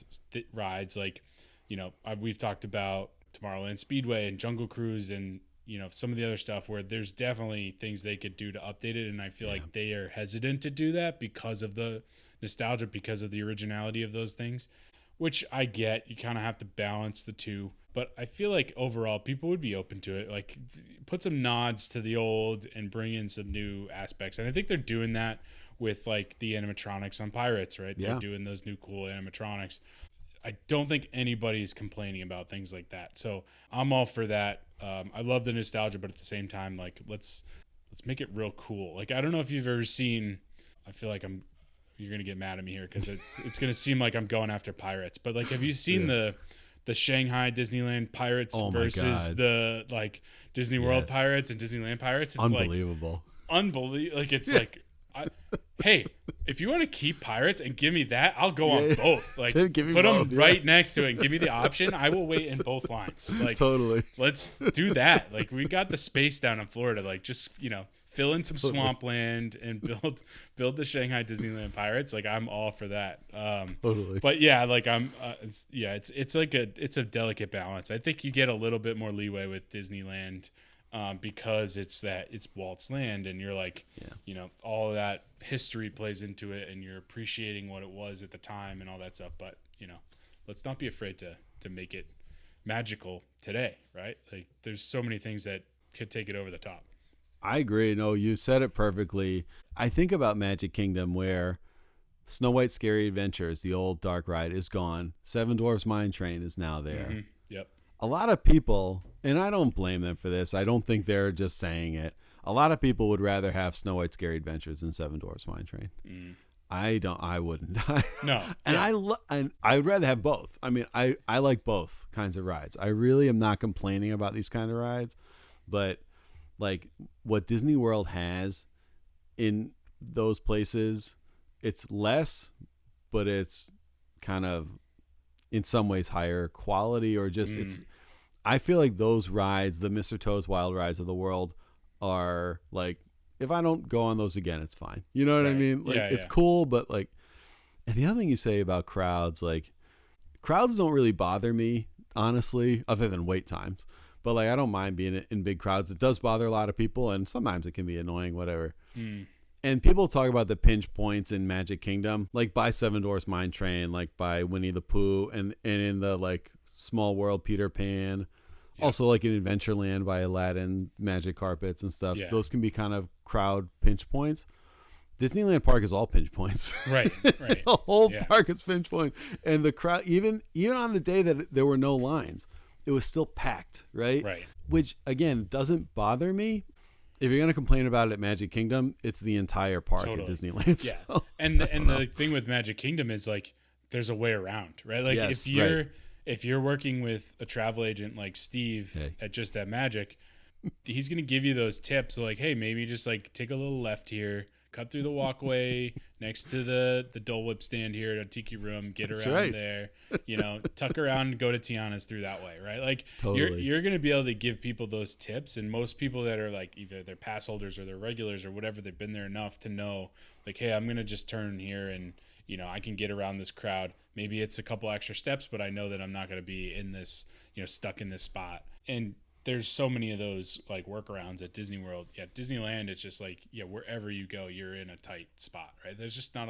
rides, like, you know, we've talked about Tomorrowland Speedway and Jungle Cruise and, you know, some of the other stuff where there's definitely things they could do to update it. And I feel like they are hesitant to do that because of the nostalgia, because of the originality of those things, which I get. You kind of have to balance the two. But I feel like overall people would be open to it. Like, put some nods to the old and bring in some new aspects. And I think they're doing that with like the animatronics on Pirates, right? They're doing those new cool animatronics. I don't think anybody's complaining about things like that. So I'm all for that. I love the nostalgia, but at the same time, like let's make it real cool. Like, I don't know if you've ever seen, I feel like you're going to get mad at me here because it's going to seem like I'm going after Pirates, but like, have you seen the Shanghai Disneyland Pirates versus the like Disney World Pirates and Disneyland Pirates? It's unbelievable. Like it's like, hey, if you want to keep Pirates and give me that, I'll go on both. Like, put them right next to it and give me the option. I will wait in both lines. Like, totally. Let's do that. Like, we got the space down in Florida. Like, just, you know, fill in some swampland and build the Shanghai Disneyland Pirates. Like, I'm all for that. Totally. But yeah, like it's like it's a delicate balance. I think you get a little bit more leeway with Disneyland. Because it's Walt's land, and you're like, you know, all of that history plays into it, and you're appreciating what it was at the time and all that stuff. But, you know, let's not be afraid to make it magical today, right? Like, there's so many things that could take it over the top. I agree. No, you said it perfectly. I think about Magic Kingdom, where Snow White's Scary Adventures, the old dark ride, is gone. Seven Dwarfs Mine Train is now there. Mm-hmm. Yep. A lot of people, and I don't blame them for this, I don't think they're just saying it. A lot of people would rather have Snow White's Scary Adventures than Seven Dwarfs Mine Train. I wouldn't. No. And I would rather have both. I mean, I like both kinds of rides. I really am not complaining about these kind of rides, but like what Disney World has in those places, it's less, but it's kind of in some ways higher quality, or just I feel like those rides, the Mr. Toad's Wild Rides of the world, are like, if I don't go on those again, it's fine. You know what I mean? Like, it's cool, but like, and the other thing you say about crowds, like, crowds don't really bother me, honestly, other than wait times. But like, I don't mind being in big crowds. It does bother a lot of people, and sometimes it can be annoying, whatever. And people talk about the pinch points in Magic Kingdom, like by Seven Dwarfs Mine Train, like by Winnie the Pooh, and in the like Small World Peter Pan. Yep. Also like in Adventureland by Aladdin, magic carpets and stuff. Yeah. Those can be kind of crowd pinch points. Disneyland Park is all pinch points. Right. The whole park is pinch points. And the crowd, even on the day that there were no lines, it was still packed, right? Right. Which, again, doesn't bother me. If you're going to complain about it at Magic Kingdom, it's the entire park at Disneyland. Yeah. So, and the thing with Magic Kingdom is, like, there's a way around, right? Like, if you're working with a travel agent like Steve at Magic, he's going to give you those tips like, hey, maybe just like take a little left here, cut through the walkway next to the Dole Whip stand here at Tiki Room, get around there, you know, tuck around and go to Tiana's through that way, right? Like, you're going to be able to give people those tips, and most people that are like either they're pass holders or they're regulars or whatever, they've been there enough to know like, hey, I'm going to just turn here and, you know, I can get around this crowd. Maybe it's a couple extra steps, but I know that I'm not going to be in this, you know, stuck in this spot. And there's so many of those like workarounds at Disney World. Yeah, Disneyland, it's just like, yeah, wherever you go, you're in a tight spot, right? There's just not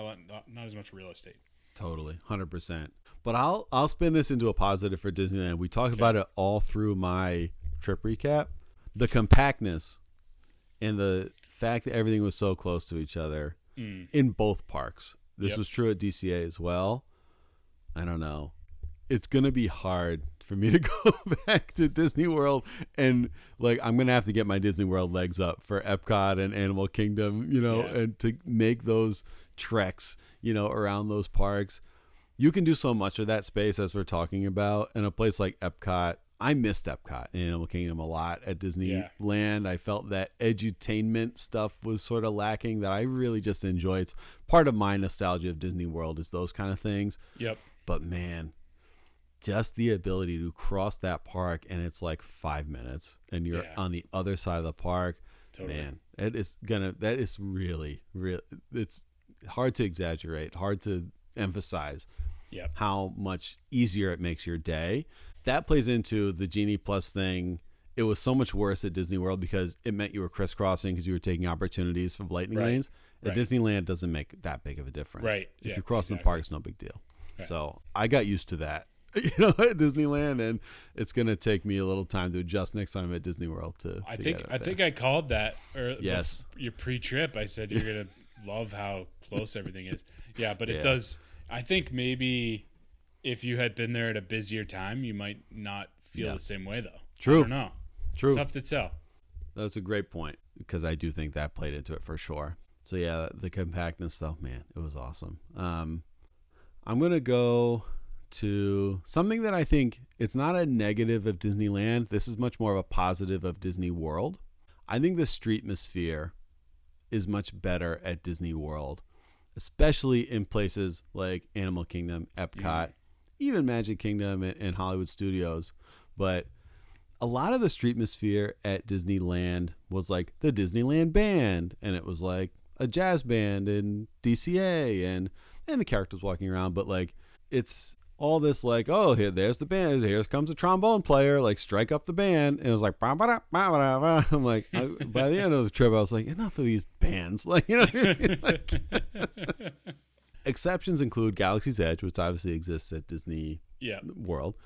as much real estate. Totally, 100%. But I'll spin this into a positive for Disneyland. We talked about it all through my trip recap. The compactness and the fact that everything was so close to each other in both parks. This was true at DCA as well. I don't know. It's going to be hard for me to go back to Disney World, and like I'm going to have to get my Disney World legs up for Epcot and Animal Kingdom, and to make those treks, around those parks. You can do so much of that space as we're talking about. In a place like Epcot, I missed Epcot and Animal Kingdom a lot at Disneyland. I felt that edutainment stuff was sort of lacking that I really just enjoy. It's part of my nostalgia of Disney World is those kind of things. Yep. But man, just the ability to cross that park and it's like 5 minutes and you're on the other side of the park. Totally. Man, that is really, it's hard to exaggerate, hard to emphasize how much easier it makes your day. That plays into the Genie Plus thing. It was so much worse at Disney World because it meant you were crisscrossing because you were taking opportunities from lightning lanes. At Disneyland, doesn't make that big of a difference. Right. If you're crossing the park, it's no big deal. Right. So I got used to that, at Disneyland, and it's going to take me a little time to adjust next time at Disney World I think I called that yes. your pre-trip. I said you're going to love how close everything is. Yeah, but it does. I think maybe if you had been there at a busier time, you might not feel the same way, though. True. I don't know. True. It's tough to tell. That's a great point because I do think that played into it for sure. So, yeah, the compactness stuff, man, it was awesome. I'm going to go to something that I think it's not a negative of Disneyland. This is much more of a positive of Disney World. I think the streetmosphere is much better at Disney World, especially in places like Animal Kingdom, Epcot, even Magic Kingdom and Hollywood Studios. But a lot of the streetmosphere at Disneyland was like the Disneyland Band, and it was like a jazz band in DCA and the characters walking around, but like it's all this like, oh, there's the band, here comes a trombone player, like strike up the band, and it was like bah, bah, bah, bah, bah. I'm like by the end of the trip I was like, enough of these bands, like like, exceptions include Galaxy's Edge, which obviously exists at Disney World.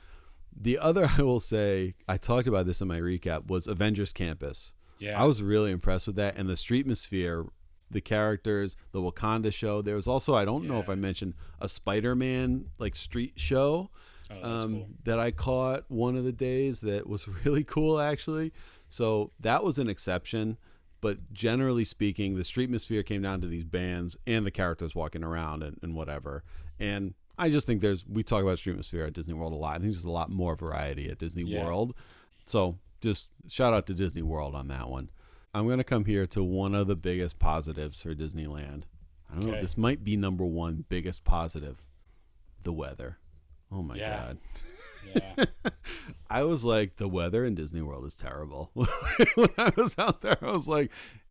The other, I will say, I talked about this in my recap, was Avengers Campus. I was really impressed with that, and the streetmosphere, the characters, the Wakanda show. There was also, I don't know if I mentioned, a Spider-Man like street show cool. that I caught one of the days that was really cool actually. So that was an exception, but generally speaking, the streetmosphere came down to these bands and the characters walking around and whatever. And I just think we talk about streetmosphere at Disney World a lot. I think there's a lot more variety at Disney World. So just shout out to Disney World on that one. I'm going to come here to one of the biggest positives for Disneyland. I don't know. This might be number one biggest positive. The weather. Oh, my God. Yeah. I was like, the weather in Disney World is terrible. When I was out there, I was like,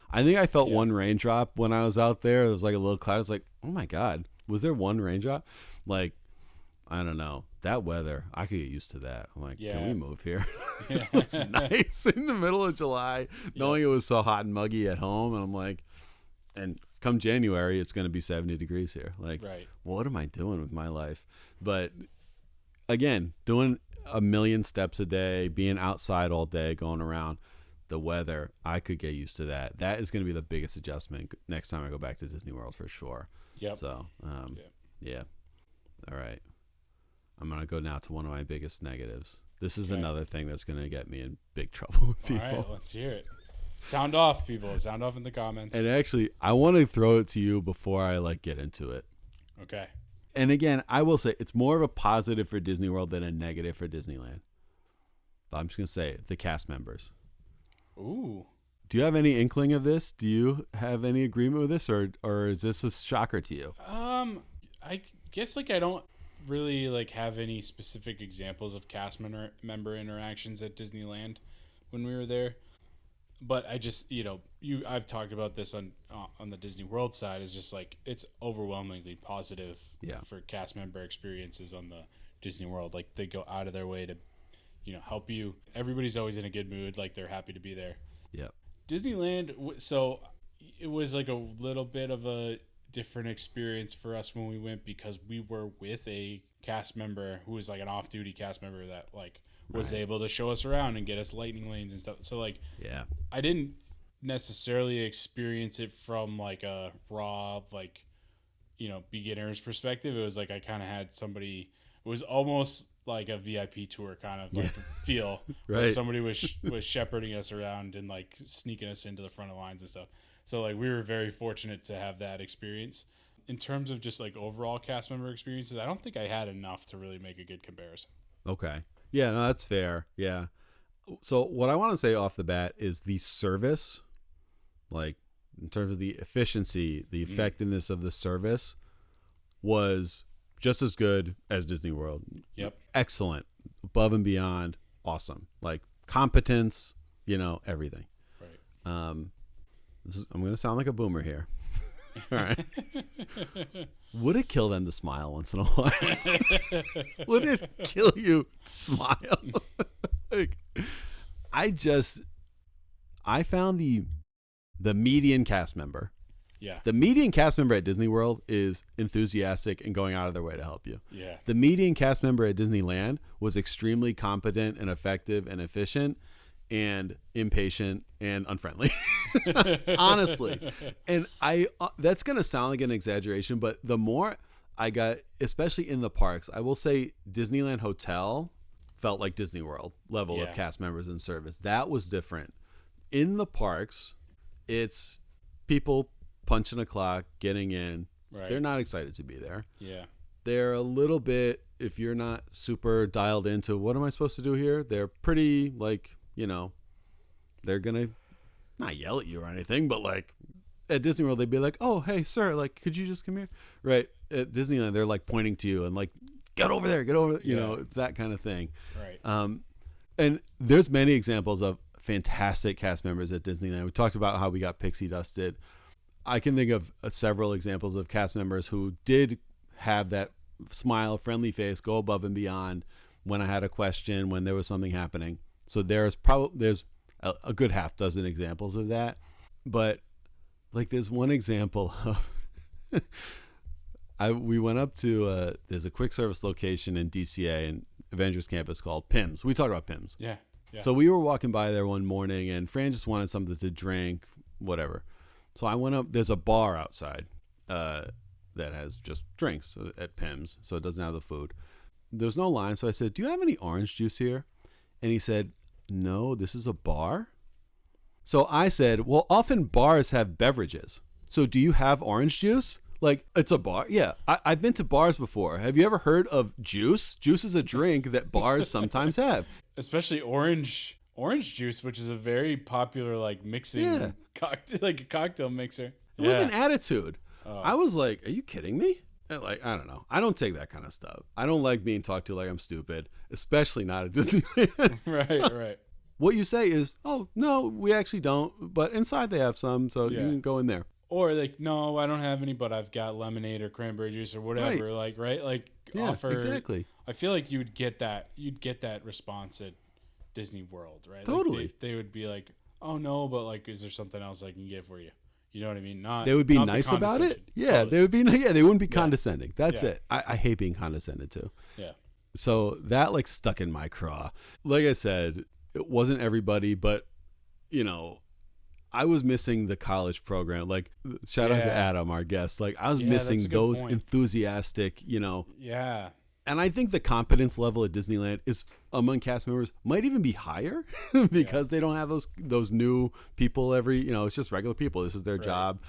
I think I felt one raindrop when I was out there. It was like a little cloud. I was like, oh, my God. Was there one raindrop? Like, I don't know. That weather, I could get used to that. I'm like, can we move here? It's nice in the middle of July, knowing it was so hot and muggy at home. And I'm like, and come January, it's going to be 70 degrees here. Like, what am I doing with my life? But again, doing a million steps a day, being outside all day, going around, the weather, I could get used to that. That is going to be the biggest adjustment next time I go back to Disney World for sure. So, yeah. All right. I'm going to go now to one of my biggest negatives. This is another thing that's going to get me in big trouble with people. All right, let's hear it. Sound off, people. Sound off in the comments. And actually, I want to throw it to you before I get into it. Okay. And again, I will say it's more of a positive for Disney World than a negative for Disneyland. But I'm just going to say it, the cast members. Ooh. Do you have any inkling of this? Do you have any agreement with this, or is this a shocker to you? I guess I don't really have any specific examples of cast member interactions at Disneyland when we were there, but I just I've talked about this on the Disney World side, is just it's overwhelmingly positive for cast member experiences on the Disney World. Like, they go out of their way to help you. Everybody's always in a good mood, like they're happy to be there. Disneyland, so it was a little bit of a different experience for us when we went, because we were with a cast member who was an off-duty cast member that was able to show us around and get us lightning lanes and stuff. So I didn't necessarily experience it from like a raw, like, beginner's perspective. It was like I kind of had somebody. It was almost like a VIP tour kind of like feel, where Right. somebody was shepherding us around and like sneaking us into the front of lines and stuff. So like we were very fortunate to have that experience. In terms of just like overall cast member experiences, I don't think I had enough to really make a good comparison. Okay. Yeah, no, that's fair. Yeah. So what I want to say off the bat is the service, like in terms of the efficiency, the effectiveness of the service was just as good as Disney World. Yep. Excellent. Above and beyond. Awesome. Like competence, everything. Right. I'm going to sound like a boomer here. All right. Would it kill them to smile once in a while? Would it kill you to smile? Like, I found the median cast member. Yeah. The median cast member at Disney World is enthusiastic and going out of their way to help you. Yeah. The median cast member at Disneyland was extremely competent and effective and efficient and impatient and unfriendly. Honestly. And that's going to sound like an exaggeration, but the more I got, especially in the parks, I will say Disneyland Hotel felt like Disney World level of cast members and service. That was different. In the parks, it's people punching a clock, getting in. Right. They're not excited to be there. Yeah. They're a little bit, if you're not super dialed into what am I supposed to do here, they're pretty like, they're going to not yell at you or anything, but like at Disney World, they'd be like, oh, hey, sir, like, could you just come here? Right. At Disneyland, they're like pointing to you and like, get over there, it's that kind of thing. Right. And there's many examples of fantastic cast members at Disneyland. We talked about how we got pixie dusted. I can think of several examples of cast members who did have that smile, friendly face, go above and beyond when I had a question, when there was something happening. So there's a good half dozen examples of that. But like there's one example of we went up to there's a quick service location in DCA and Avengers Campus called Pim's. We talked about Pim's. Yeah. So we were walking by there one morning and Fran just wanted something to drink, whatever. So I went up. There's a bar outside that has just drinks at Pim's, so it doesn't have the food. There's no line, so I said, do you have any orange juice here? And he said, no, this is a bar. So I said, well, often bars have beverages. So do you have orange juice? Like, it's a bar? Yeah, I've been to bars before. Have you ever heard of juice? Juice is a drink that bars sometimes have. Especially orange juice, which is a very popular like mixing cocktail, like a cocktail mixer. With an attitude. Oh. I was like, are you kidding me? And like, I don't know. I don't take that kind of stuff. I don't like being talked to like I'm stupid, especially not at Disneyland. Right. What you say is, oh, no, we actually don't. But inside they have some, so you can go in there. Or like, no, I don't have any, but I've got lemonade or cranberry juice or whatever. Right. Like Yeah, offer. exactly. I feel like you'd get that response at Disney World, right? Totally. Like they would be like, oh no, but like, is there something else I can get for you? You know what I mean? They would be nice about it. Yeah, Totally. they would be. Yeah, they wouldn't be condescending. That's it. I hate being condescended to. Yeah. So that like stuck in my craw. Like I said, it wasn't everybody, but I was missing the college program. Like shout out to Adam, our guest. Like I was missing those enthusiastic, Yeah. And I think the competence level at Disneyland is among cast members might even be higher because they don't have those new people every, it's just regular people. This is their job,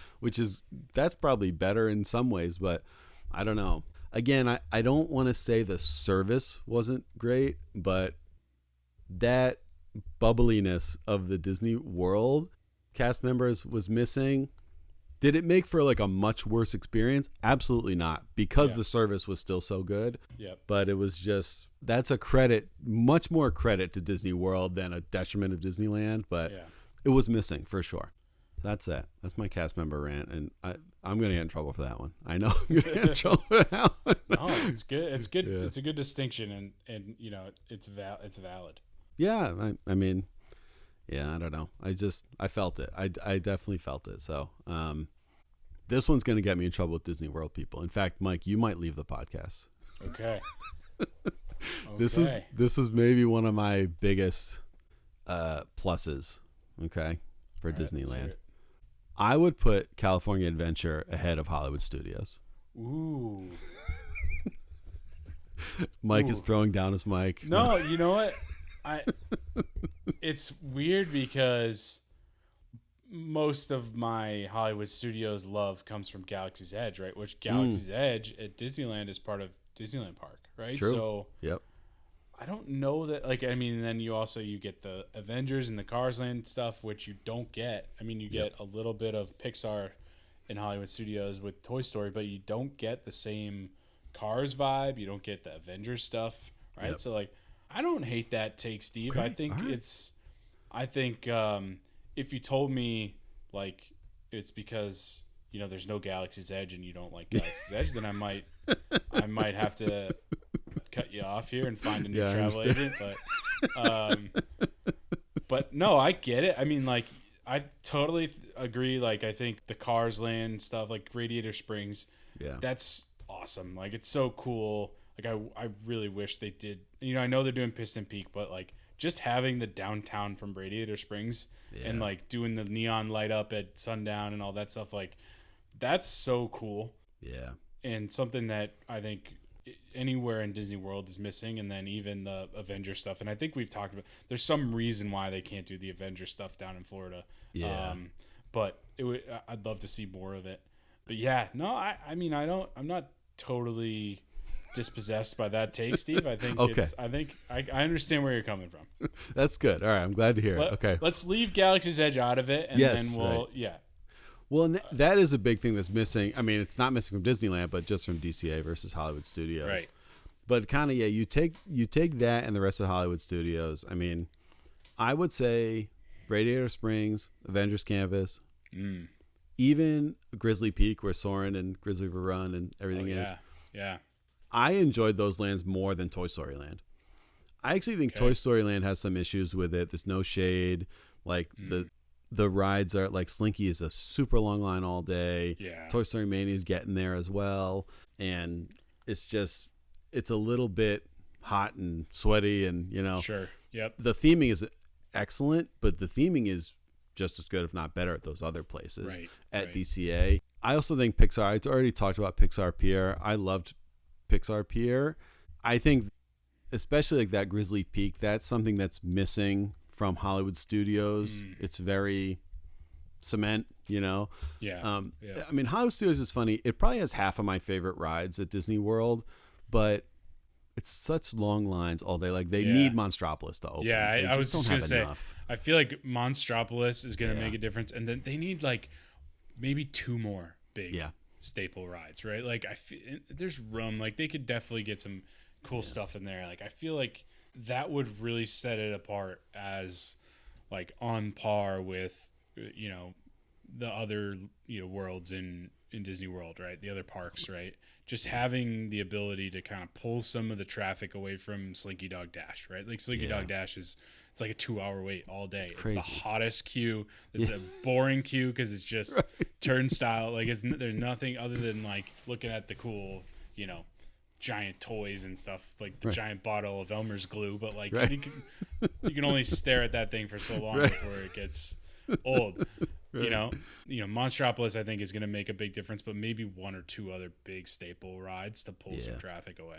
that's probably better in some ways, but I don't know. Again, I don't want to say the service wasn't great, but that bubbliness of the Disney World cast members was missing. Did it make for like a much worse experience? Absolutely not, because the service was still so good. Yep. But it was just, that's a credit, much more credit to Disney World than a detriment of Disneyland. But it was missing for sure. That's it. That's my cast member rant, and I'm gonna get in trouble for that one. I know I'm gonna get in trouble for that one. No, it's good. It's good. Yeah. It's a good distinction, and it's valid. Yeah, I mean. Yeah, I don't know. I felt it. I definitely felt it. So this one's going to get me in trouble with Disney World people. In fact, Mike, you might leave the podcast. Okay. This is maybe one of my biggest pluses. Okay. for All right, let's hear Disneyland. it. I would put California Adventure ahead of Hollywood Studios. Ooh. Mike Ooh. is throwing down his mic. No, you know what? It's weird because most of my Hollywood Studios love comes from Galaxy's Edge, right? Which Galaxy's Edge at Disneyland is part of Disneyland Park, right? True. So Yep. I don't know that, like, I mean, then you get the Avengers and the Cars Land stuff, which you don't get. I mean, you get a little bit of Pixar in Hollywood Studios with Toy Story, but you don't get the same Cars vibe. You don't get the Avengers stuff, right? Yep. So, like, I don't hate that take, Steve. Great. I think All right. if you told me, like, it's because, there's no Galaxy's Edge and you don't like Galaxy's Edge, then I might have to cut you off here and find a new travel agent. But no, I get it. I mean, like, I totally agree. Like, I think the Cars Land stuff, like Radiator Springs, that's awesome. Like, it's so cool. Like, I really wish they did. I know they're doing Piston Peak, but like just having the downtown from Radiator Springs and like doing the neon light up at sundown and all that stuff, like that's so cool. Yeah. And something that I think anywhere in Disney World is missing. And then even the Avengers stuff. And I think we've talked about, there's some reason why they can't do the Avengers stuff down in Florida. Yeah. But I'd love to see more of it. But yeah, no, I'm not totally dispossessed by that take, Steve. I think I understand where you're coming from. That's good. All right, I'm glad to hear it. Okay, let's leave Galaxy's Edge out of it, and then we'll Well, and that is a big thing that's missing. I mean, it's not missing from Disneyland, but just from DCA versus Hollywood Studios. Right. But kind of, you take that and the rest of Hollywood Studios. I mean, I would say Radiator Springs, Avengers Campus, even Grizzly Peak, where Soarin' and Grizzly River Run and everything is. Yeah. I enjoyed those lands more than Toy Story Land. I actually think Toy Story Land has some issues with it. There's no shade. Like the rides are like Slinky is a super long line all day. Yeah. Toy Story Mania is getting there as well, and it's a little bit hot and sweaty, and Sure. Yep. the theming is excellent, but the theming is just as good, if not better, at those other places at DCA. I also think Pixar. I already talked about Pixar Pier. I loved Pixar Pier. I think, especially like that Grizzly Peak, that's something that's missing from Hollywood Studios. It's very cement, Yeah. I mean, Hollywood Studios is funny. It probably has half of my favorite rides at Disney World, but it's such long lines all day. Like they need Monstropolis to open. Yeah, I was just going to say, enough. I feel like Monstropolis is going to make a difference. And then they need like maybe two more big staple rides, right? Like I feel there's room. Like they could definitely get some cool stuff in there. Like I feel like that would really set it apart as like on par with, the other, worlds in Disney World, right? The other parks, right? Just having the ability to kind of pull some of the traffic away from Slinky Dog Dash, right? Like Slinky Dog Dash it's like a 2-hour wait all day. It's the hottest queue. It's a boring queue because it's just turnstile. Like there's nothing other than like looking at the cool, giant toys and stuff, like the giant bottle of Elmer's glue. But like you can only stare at that thing for so long before it gets old. Monstropolis I think is going to make a big difference, but maybe one or two other big staple rides to pull some traffic away.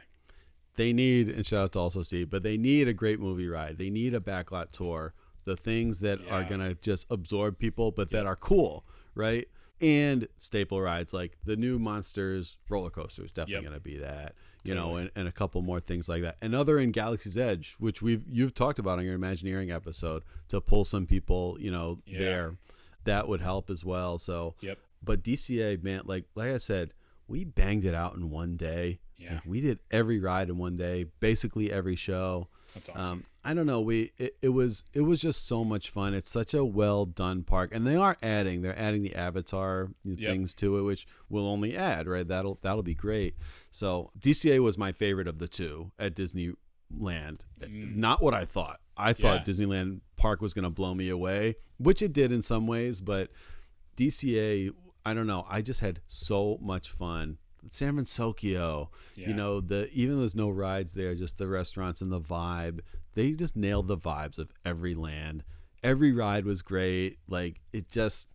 They need, and shout out to Also Steve, but they need a great movie ride. They need a backlot tour. The things that are going to just absorb people, but that are cool, right? And staple rides like the new Monsters roller coaster is definitely going to be that, and a couple more things like that. Another in Galaxy's Edge, which you've talked about on your Imagineering episode, to pull some people, there. That would help as well. So, but DCA, man, like I said, we banged it out in one day. Yeah. Like we did every ride in one day, basically every show. That's awesome. I don't know. It was just so much fun. It's such a well done park, and they're adding the Avatar things to it, which will only add, right? That'll be great. So DCA was my favorite of the two at Disneyland. Not what I thought. I thought Disneyland Park was going to blow me away, which it did in some ways, but DCA, I don't know. I just had so much fun. San Francisco, even though there's no rides there, just the restaurants and the vibe. They just nailed the vibes of every land. every ride was great. Like it just,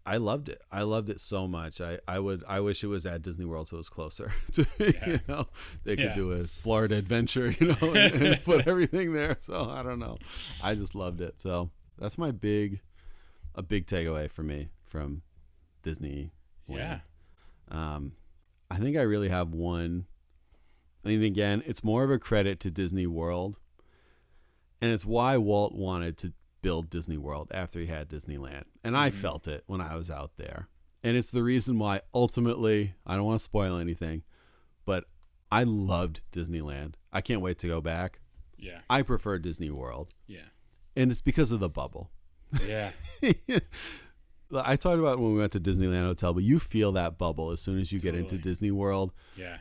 I loved it. I loved it so much. I wish it was at Disney World so it was closer. To, you know, they could do a Florida adventure, you know, and put everything there. So I don't know. I just loved it. So that's a big takeaway for me from Disney. Yeah. I think I really have one. I mean, again, it's more of a credit to Disney World, and it's why Walt wanted to build Disney World after he had Disneyland. And I felt it when I was out there. And it's the reason why ultimately, I don't want to spoil anything, but I loved Disneyland. I can't wait to go back. Yeah. I prefer Disney World. Yeah. And it's because of the bubble. Yeah. I talked about when we went to Disneyland Hotel, but you feel that bubble as soon as you get into Disney World. Yeah.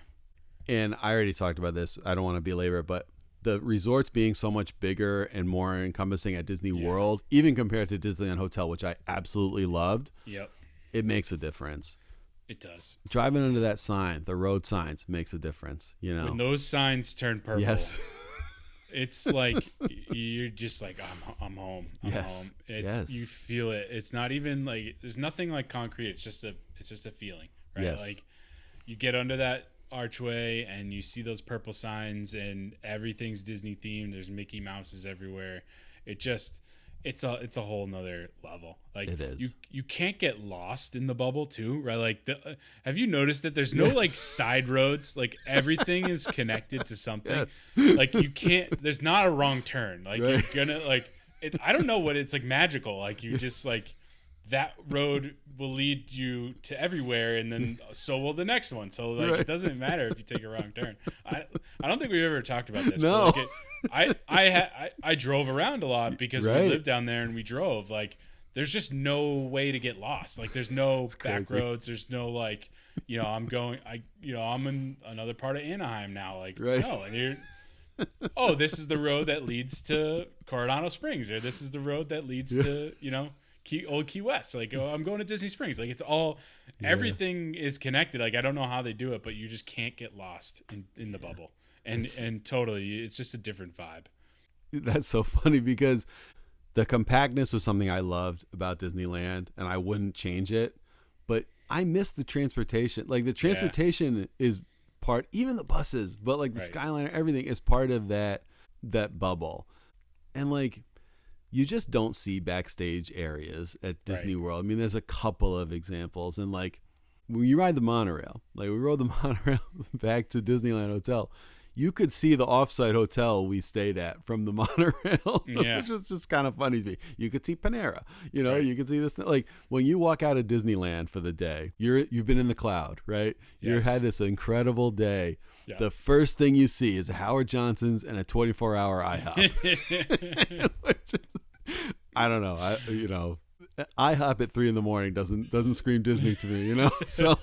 And I already talked about this. I don't want to belabor it, but the resorts being so much bigger and more encompassing at Disney World, even compared to Disneyland Hotel, which I absolutely loved, it makes a difference. It does. Driving under that sign, the road signs, makes a difference. You know, when those signs turn purple, it's like you're just like, I'm home. I'm home. It's you feel it. It's not even like there's nothing like concrete. It's just a feeling, right? Yes. Like you get under that archway and you see those purple signs and everything's Disney themed. There's Mickey Mouses everywhere. It's a whole nother level. Like it is. You can't get lost in the bubble too, right? Like have you noticed that there's no like side roads? Like everything is connected to something. Like you can't. There's not a wrong turn. Like you're gonna like. I don't know what it's like magical. Like you just like that road will lead you to everywhere, and then so will the next one. So like it doesn't matter if you take a wrong turn. I don't think we've ever talked about this. No. But like I drove around a lot because we lived down there and we drove. Like there's just no way to get lost. Like there's no back roads. There's no like, you know, I'm in another part of Anaheim now. Like no, and you're this is the road that leads to Coronado Springs, or this is the road that leads to, you know, Old Key West. Like, I'm going to Disney Springs. Like, it's all, everything is connected. Like, I don't know how they do it, but you just can't get lost in the bubble. And totally, it's just a different vibe. That's so funny because the compactness was something I loved about Disneyland, and I wouldn't change it. But I miss the transportation. Like, the transportation is part, even the buses, but like the Skyliner, everything is part of that bubble. And like, you just don't see backstage areas at Disney World. I mean, there's a couple of examples. And like, when you ride the monorail, like we rode the monorail back to Disneyland Hotel, you could see the offsite hotel we stayed at from the monorail, which was just kind of funny to me. You could see Panera, you know, you could see this. Like when you walk out of Disneyland for the day, you've been in the cloud, right? Yes. You've had this incredible day. Yeah. The first thing you see is a Howard Johnson's and a 24-hour IHOP. I don't know. IHOP at 3 a.m. doesn't scream Disney to me, you know? So,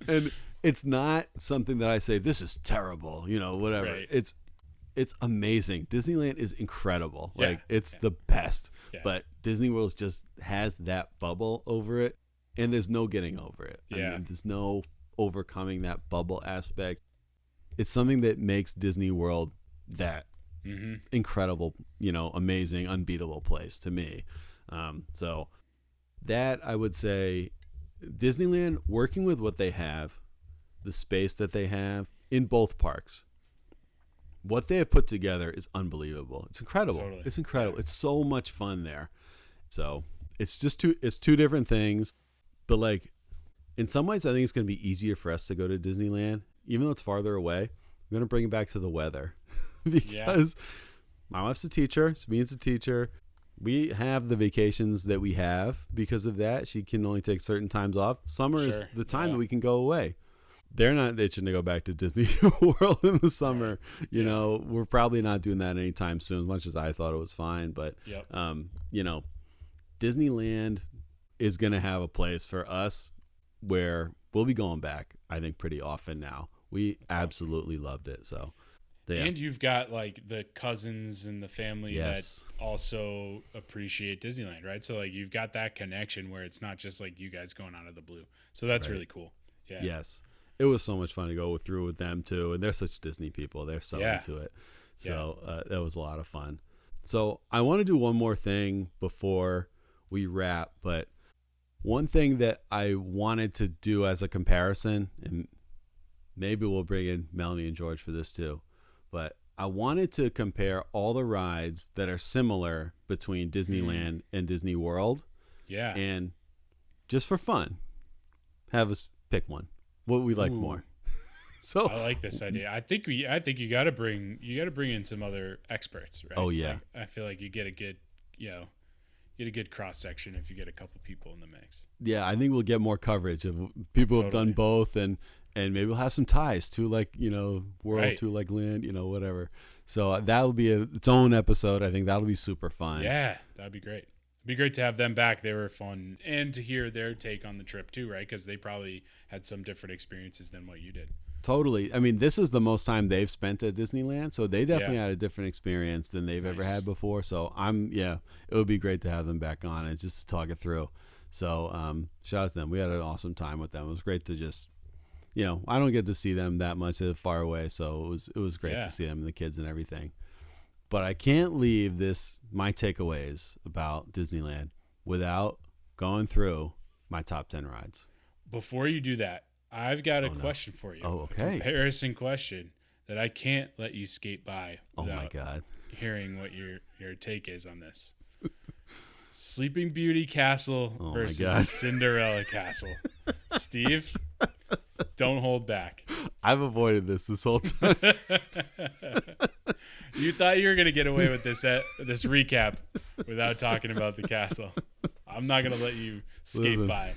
and it's not something that I say, this is terrible, you know, whatever. Right. It's amazing. Disneyland is incredible. Like it's the best. Yeah. But Disney World just has that bubble over it, and there's no getting over it. Yeah. I mean, there's no overcoming that bubble aspect. It's something that makes Disney World that incredible, you know, amazing, unbeatable place to me. So that I would say Disneyland, working with what they have, the space that they have in both parks, what they have put together is unbelievable. It's incredible. Totally. It's incredible. Yeah. It's so much fun there. So it's just two different things, but like in some ways I think it's going to be easier for us to go to Disneyland, even though it's farther away. I'm going to bring it back to the weather because my wife's a teacher. Sabine's a teacher. We have the vacations that we have because of that. She can only take certain times off. Summer is the time that we can go away. They're not itching to go back to Disney World in the summer. You know, we're probably not doing that anytime soon, as much as I thought it was fine. But, you know, Disneyland is going to have a place for us where we'll be going back, I think, pretty often now. We absolutely loved it. So, and you've got like the cousins and the family that also appreciate Disneyland, right? So like you've got that connection where it's not just like you guys going out of the blue. So that's really cool. Yeah. Yes. It was so much fun to go through with them too. And they're such Disney people. They're so into it. So that was a lot of fun. So I want to do one more thing before we wrap, but one thing that I wanted to do as a comparison, and maybe we'll bring in Melanie and George for this too, but I wanted to compare all the rides that are similar between Disneyland and Disney World. Yeah. And just for fun, have us pick one. What we like more. So I like this idea. I think you got to bring in some other experts, right? Oh yeah. Like, I feel like you get a good, get a good cross section if you get a couple people in the mix. Yeah, I think we'll get more coverage of people who've done both, and maybe we'll have some ties to, like, world to like land, whatever. So that'll be its own episode. I think that'll be super fun. Yeah, that'd be great. It'd be great to have them back. They were fun, and to hear their take on the trip too, right? Because they probably had some different experiences than what you did. Totally. I mean, this is the most time they've spent at Disneyland, so they definitely had a different experience than they've ever had before. So it would be great to have them back on and just to talk it through. So shout out to them. We had an awesome time with them. It was great to just, I don't get to see them that much far away, so it was great to see them and the kids and everything. But I can't leave my takeaways about Disneyland without going through my top 10 rides. Before you do that, I've got a question for you. Oh, okay. A comparison question that I can't let you skate by without hearing what your take is on this. Sleeping Beauty Castle versus Cinderella Castle. Steve, don't hold back. I've avoided this whole time. You thought you were going to get away with this recap without talking about the castle. I'm not going to let you skate by.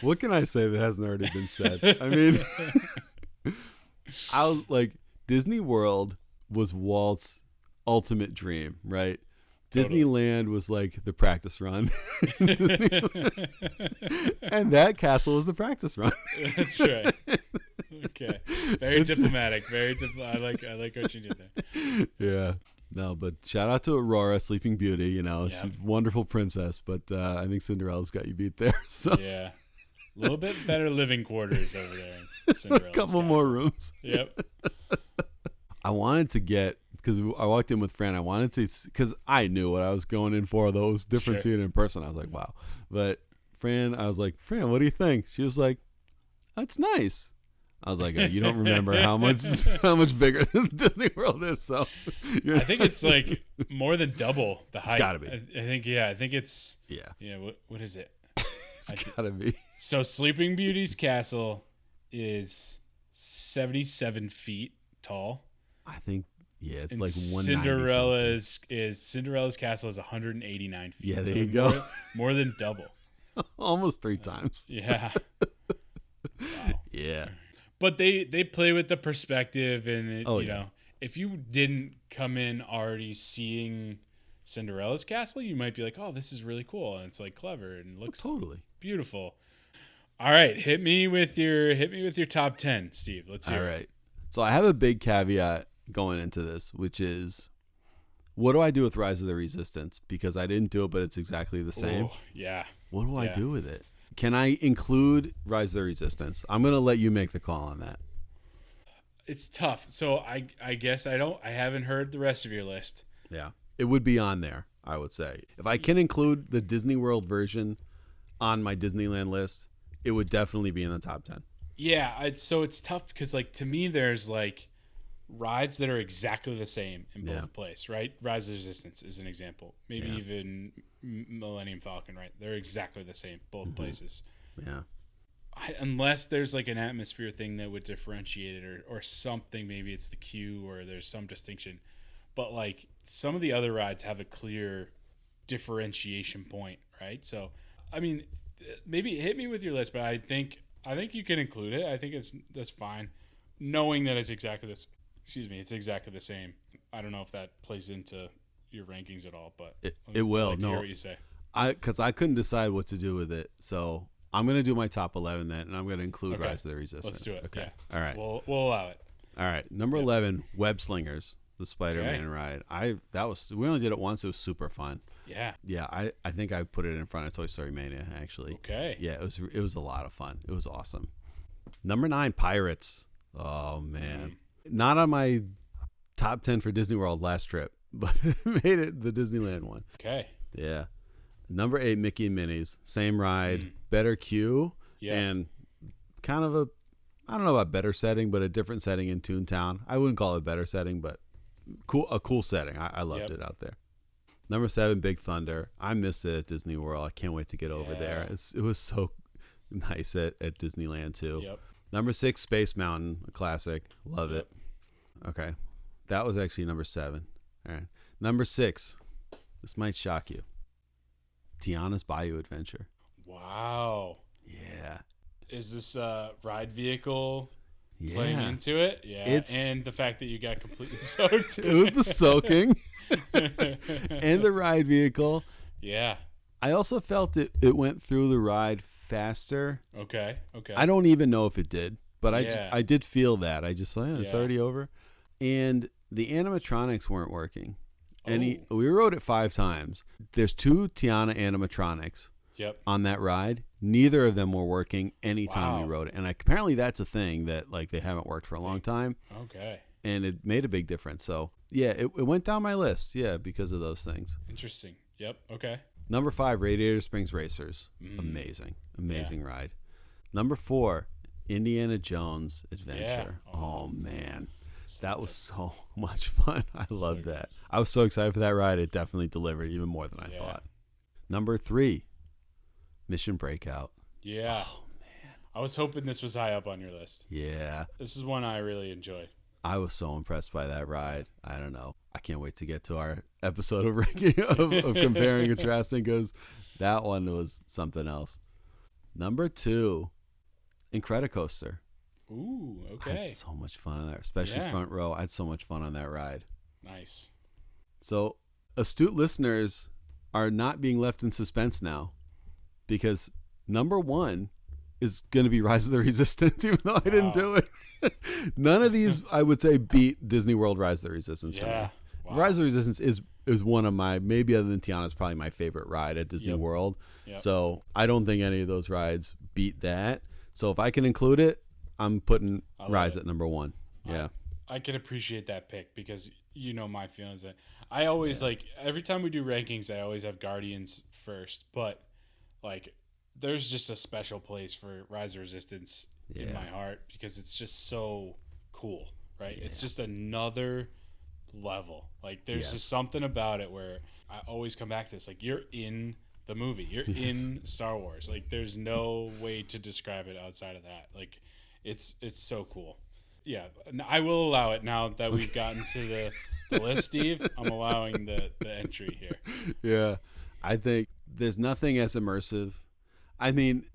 What can I say that hasn't already been said? I mean, Disney World was Walt's ultimate dream, right? Totally. Disneyland was like the practice run. And that castle was the practice run. That's right. Okay. Very diplomatic. I like what you did there. Yeah. No, but shout out to Aurora, Sleeping Beauty. She's a wonderful princess, but I think Cinderella's got you beat there. So. Yeah. A little bit better living quarters over there. A couple more rooms. Yep. I wanted to because I walked in with Fran, because I knew what I was going in for, though it was different seeing it in person. I was like, wow. But I was like, Fran, what do you think? She was like, that's nice. I was like, you don't remember how much bigger Disney World is. So I think it's like more than double the height. It's got to be. I think it's. Yeah. What is it? It's got to be. So Sleeping Beauty's castle is 77 feet tall. I think, it's like 190. Cinderella's castle is 189 feet. Yeah, there you go. More than double. Almost 3 times. Yeah. Wow. Yeah. But they play with the perspective, and if you didn't come in already seeing Cinderella's castle, you might be like, "Oh, this is really cool," and it's like clever and looks totally beautiful. All right, hit me with your top 10, Steve. Let's hear it. All right. So I have a big caveat going into this, which is, what do I do with Rise of the Resistance? Because I didn't do it, but it's exactly the same. Oh, yeah. What do I do with it? Can I include Rise of the Resistance? I'm going to let you make the call on that. It's tough. So I guess I haven't heard the rest of your list. Yeah. It would be on there, I would say. If I can include the Disney World version on my Disneyland list, it would definitely be in the top 10. Yeah, it's tough because, like, to me, there's like rides that are exactly the same in both places, right? Rise of the Resistance is an example. Maybe even Millennium Falcon, right? They're exactly the same, both places. Yeah. Unless there's like an atmosphere thing that would differentiate it or something, maybe it's the queue or there's some distinction. But like some of the other rides have a clear differentiation point, right? So, I mean, maybe hit me with your list, but I think you can include it. I think that's fine, knowing that it's exactly this. It's exactly the same. I don't know if that plays into your rankings at all, but it will. Hear what you say. Because I couldn't decide what to do with it, so I'm gonna do my top 11 then, and I'm gonna include Rise of the Resistance. Let's do it. Okay. Yeah. All right. We'll allow it. All right. Number 11, Web Slingers, the Spider-Man ride. We only did it once. It was super fun. Yeah. Yeah. I think I put it in front of Toy Story Mania actually. Okay. Yeah. It was a lot of fun. It was awesome. Number 9, Pirates. Oh man. Not on my top 10 for Disney World last trip, but made it the Disneyland one. Okay. Yeah. Number 8, Mickey and Minnie's. Same ride, better queue, and kind of I don't know about better setting, but a different setting in Toontown. I wouldn't call it a better setting, but a cool setting. I loved it out there. Number 7, Big Thunder. I missed it at Disney World. I can't wait to get over there. It was so nice at Disneyland too. Yep. Number 6, Space Mountain, a classic. Love it. Okay. That was actually number 7. All right. Number 6. This might shock you. Tiana's Bayou Adventure. Wow. Yeah. Is this a ride vehicle playing into it? Yeah. And the fact that you got completely soaked. It was the soaking and the ride vehicle. Yeah. I also felt it went through the ride faster. Okay. I don't even know if it did, but I did feel that. I just thought, it's already over. And the animatronics weren't working. And we rode it 5 times. There's 2 Tiana animatronics on that ride. Neither of them were working anytime we rode it. And apparently that's a thing that like they haven't worked for a long time. Okay. And it made a big difference. So, yeah, it went down my list, because of those things. Interesting. Yep. Okay. Number 5, Radiator Springs Racers. Amazing ride. Number 4, Indiana Jones Adventure. Yeah. Oh man. That was so much fun. I loved that. I was so excited for that ride. It definitely delivered even more than I thought. Number 3, Mission Breakout. Yeah. Oh, man. I was hoping this was high up on your list. Yeah. This is one I really enjoyed. I was so impressed by that ride. I don't know. I can't wait to get to our episode of ranking of comparing and contrasting because that one was something else. Number 2, Incredicoaster. Ooh, okay. I had so much fun on there, especially front row. I had so much fun on that ride. Nice. So astute listeners are not being left in suspense now because number 1 is going to be Rise of the Resistance, even though I didn't do it. None of these, I would say, beat Disney World Rise of the Resistance for me. Wow. Rise of the Resistance is one of my, maybe other than Tiana's, probably my favorite ride at Disney World. So I don't think any of those rides beat that. So if I can include it, I'm putting Rise at number 1. Yeah. I can appreciate that pick because you know my feelings. I always like every time we do rankings, I always have Guardians first, but like there's just a special place for Rise of Resistance in my heart because it's just so cool, right? Yeah. It's just another level. Like there's just something about it where I always come back to this. Like you're in the movie, you're in Star Wars. Like there's no way to describe it outside of that. Like it's so cool. Yeah, I will allow it now that we've gotten to the list, Steve. I'm allowing the entry here. Yeah, I think there's nothing as immersive. I mean,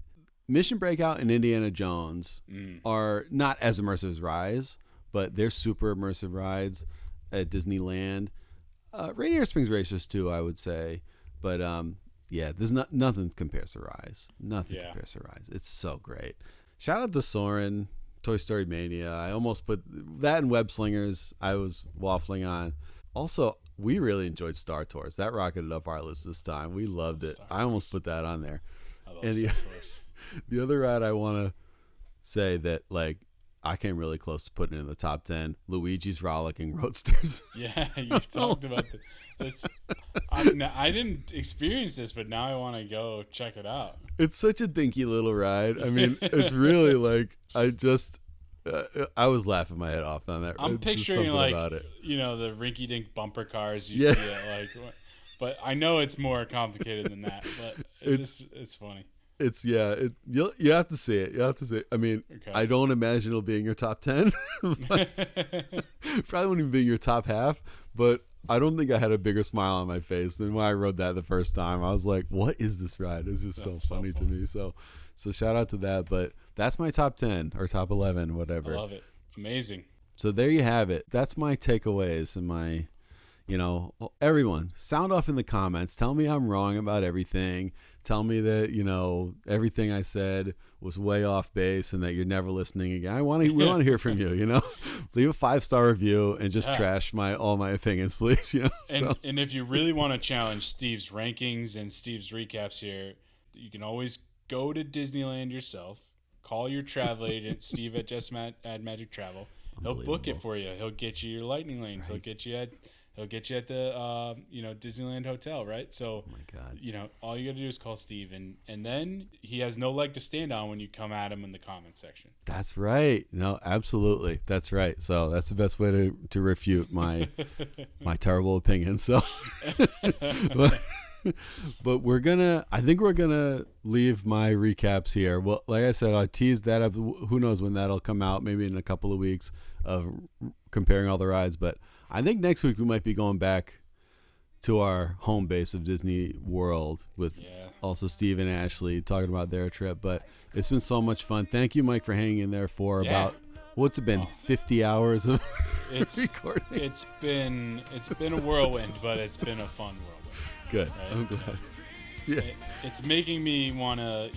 Mission Breakout and Indiana Jones are not as immersive as Rise, but they're super immersive rides at Disneyland. Radiator Springs Racers too, I would say. But there's nothing compares to Rise. Nothing compares to Rise. It's so great. Shout out to Soren, Toy Story Mania. I almost put that in Web Slingers. I was waffling on. Also, we really enjoyed Star Tours. That rocketed up our list this time. We loved it. I almost put that on there. I love Star Tours. The other ride I want to say that like I came really close to putting in the top 10, Luigi's Rollicking Roadsters. Yeah, you talked about this. I didn't experience this, but now I want to go check it out. It's such a dinky little ride. I mean, it's really like I was laughing my head off on that. I'm picturing like the rinky-dink bumper cars you see at but I know it's more complicated than that. But it's funny. It's you have to see it. You have to see it. I mean, I don't imagine it'll be in your top 10. Probably won't even be in your top half. But I don't think I had a bigger smile on my face than when I rode that the first time. I was like, "What is this ride?" It's just so funny to me. So shout out to that. But that's my top 10 or top 11, whatever. I love it. Amazing. So there you have it. That's my takeaways and my. Everyone, sound off in the comments. Tell me I'm wrong about everything. Tell me that, everything I said was way off base and that you're never listening again. We want to hear from you, Leave a 5-star review and just trash all my opinions, please, And if you really want to challenge Steve's rankings and Steve's recaps here, you can always go to Disneyland yourself, call your travel agent, Steve at Just Add Magic Travel, He'll book it for you. He'll get you your lightning lanes. Right. He'll get you at the Disneyland hotel, right? So, oh my God. All you got to do is call Steve, and then he has no leg to stand on when you come at him in the comment section. That's right. No, absolutely. That's right. So that's the best way to refute my terrible opinion. So, but I think we're gonna leave my recaps here. Well, like I said, I teased that up. Who knows when that'll come out? Maybe in a couple of weeks of comparing all the rides. But I think next week we might be going back to our home base of Disney World with also Steve and Ashley talking about their trip. But it's been so much fun. Thank you, Mike, for hanging in there for about, what's it been, 50 hours of recording? It's been a whirlwind, but it's been a fun whirlwind. Good. Right? I'm glad. Yeah. It's making me want to,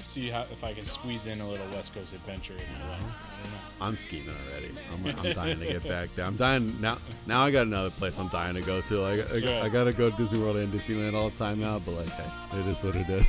see if I can squeeze in a little West Coast adventure in my life. I don't know. I'm scheming already. I'm dying to get back there. I'm dying now. Now I got another place I'm dying to go to. I got to go to Disney World and Disneyland all the time now. But hey, it is what it is.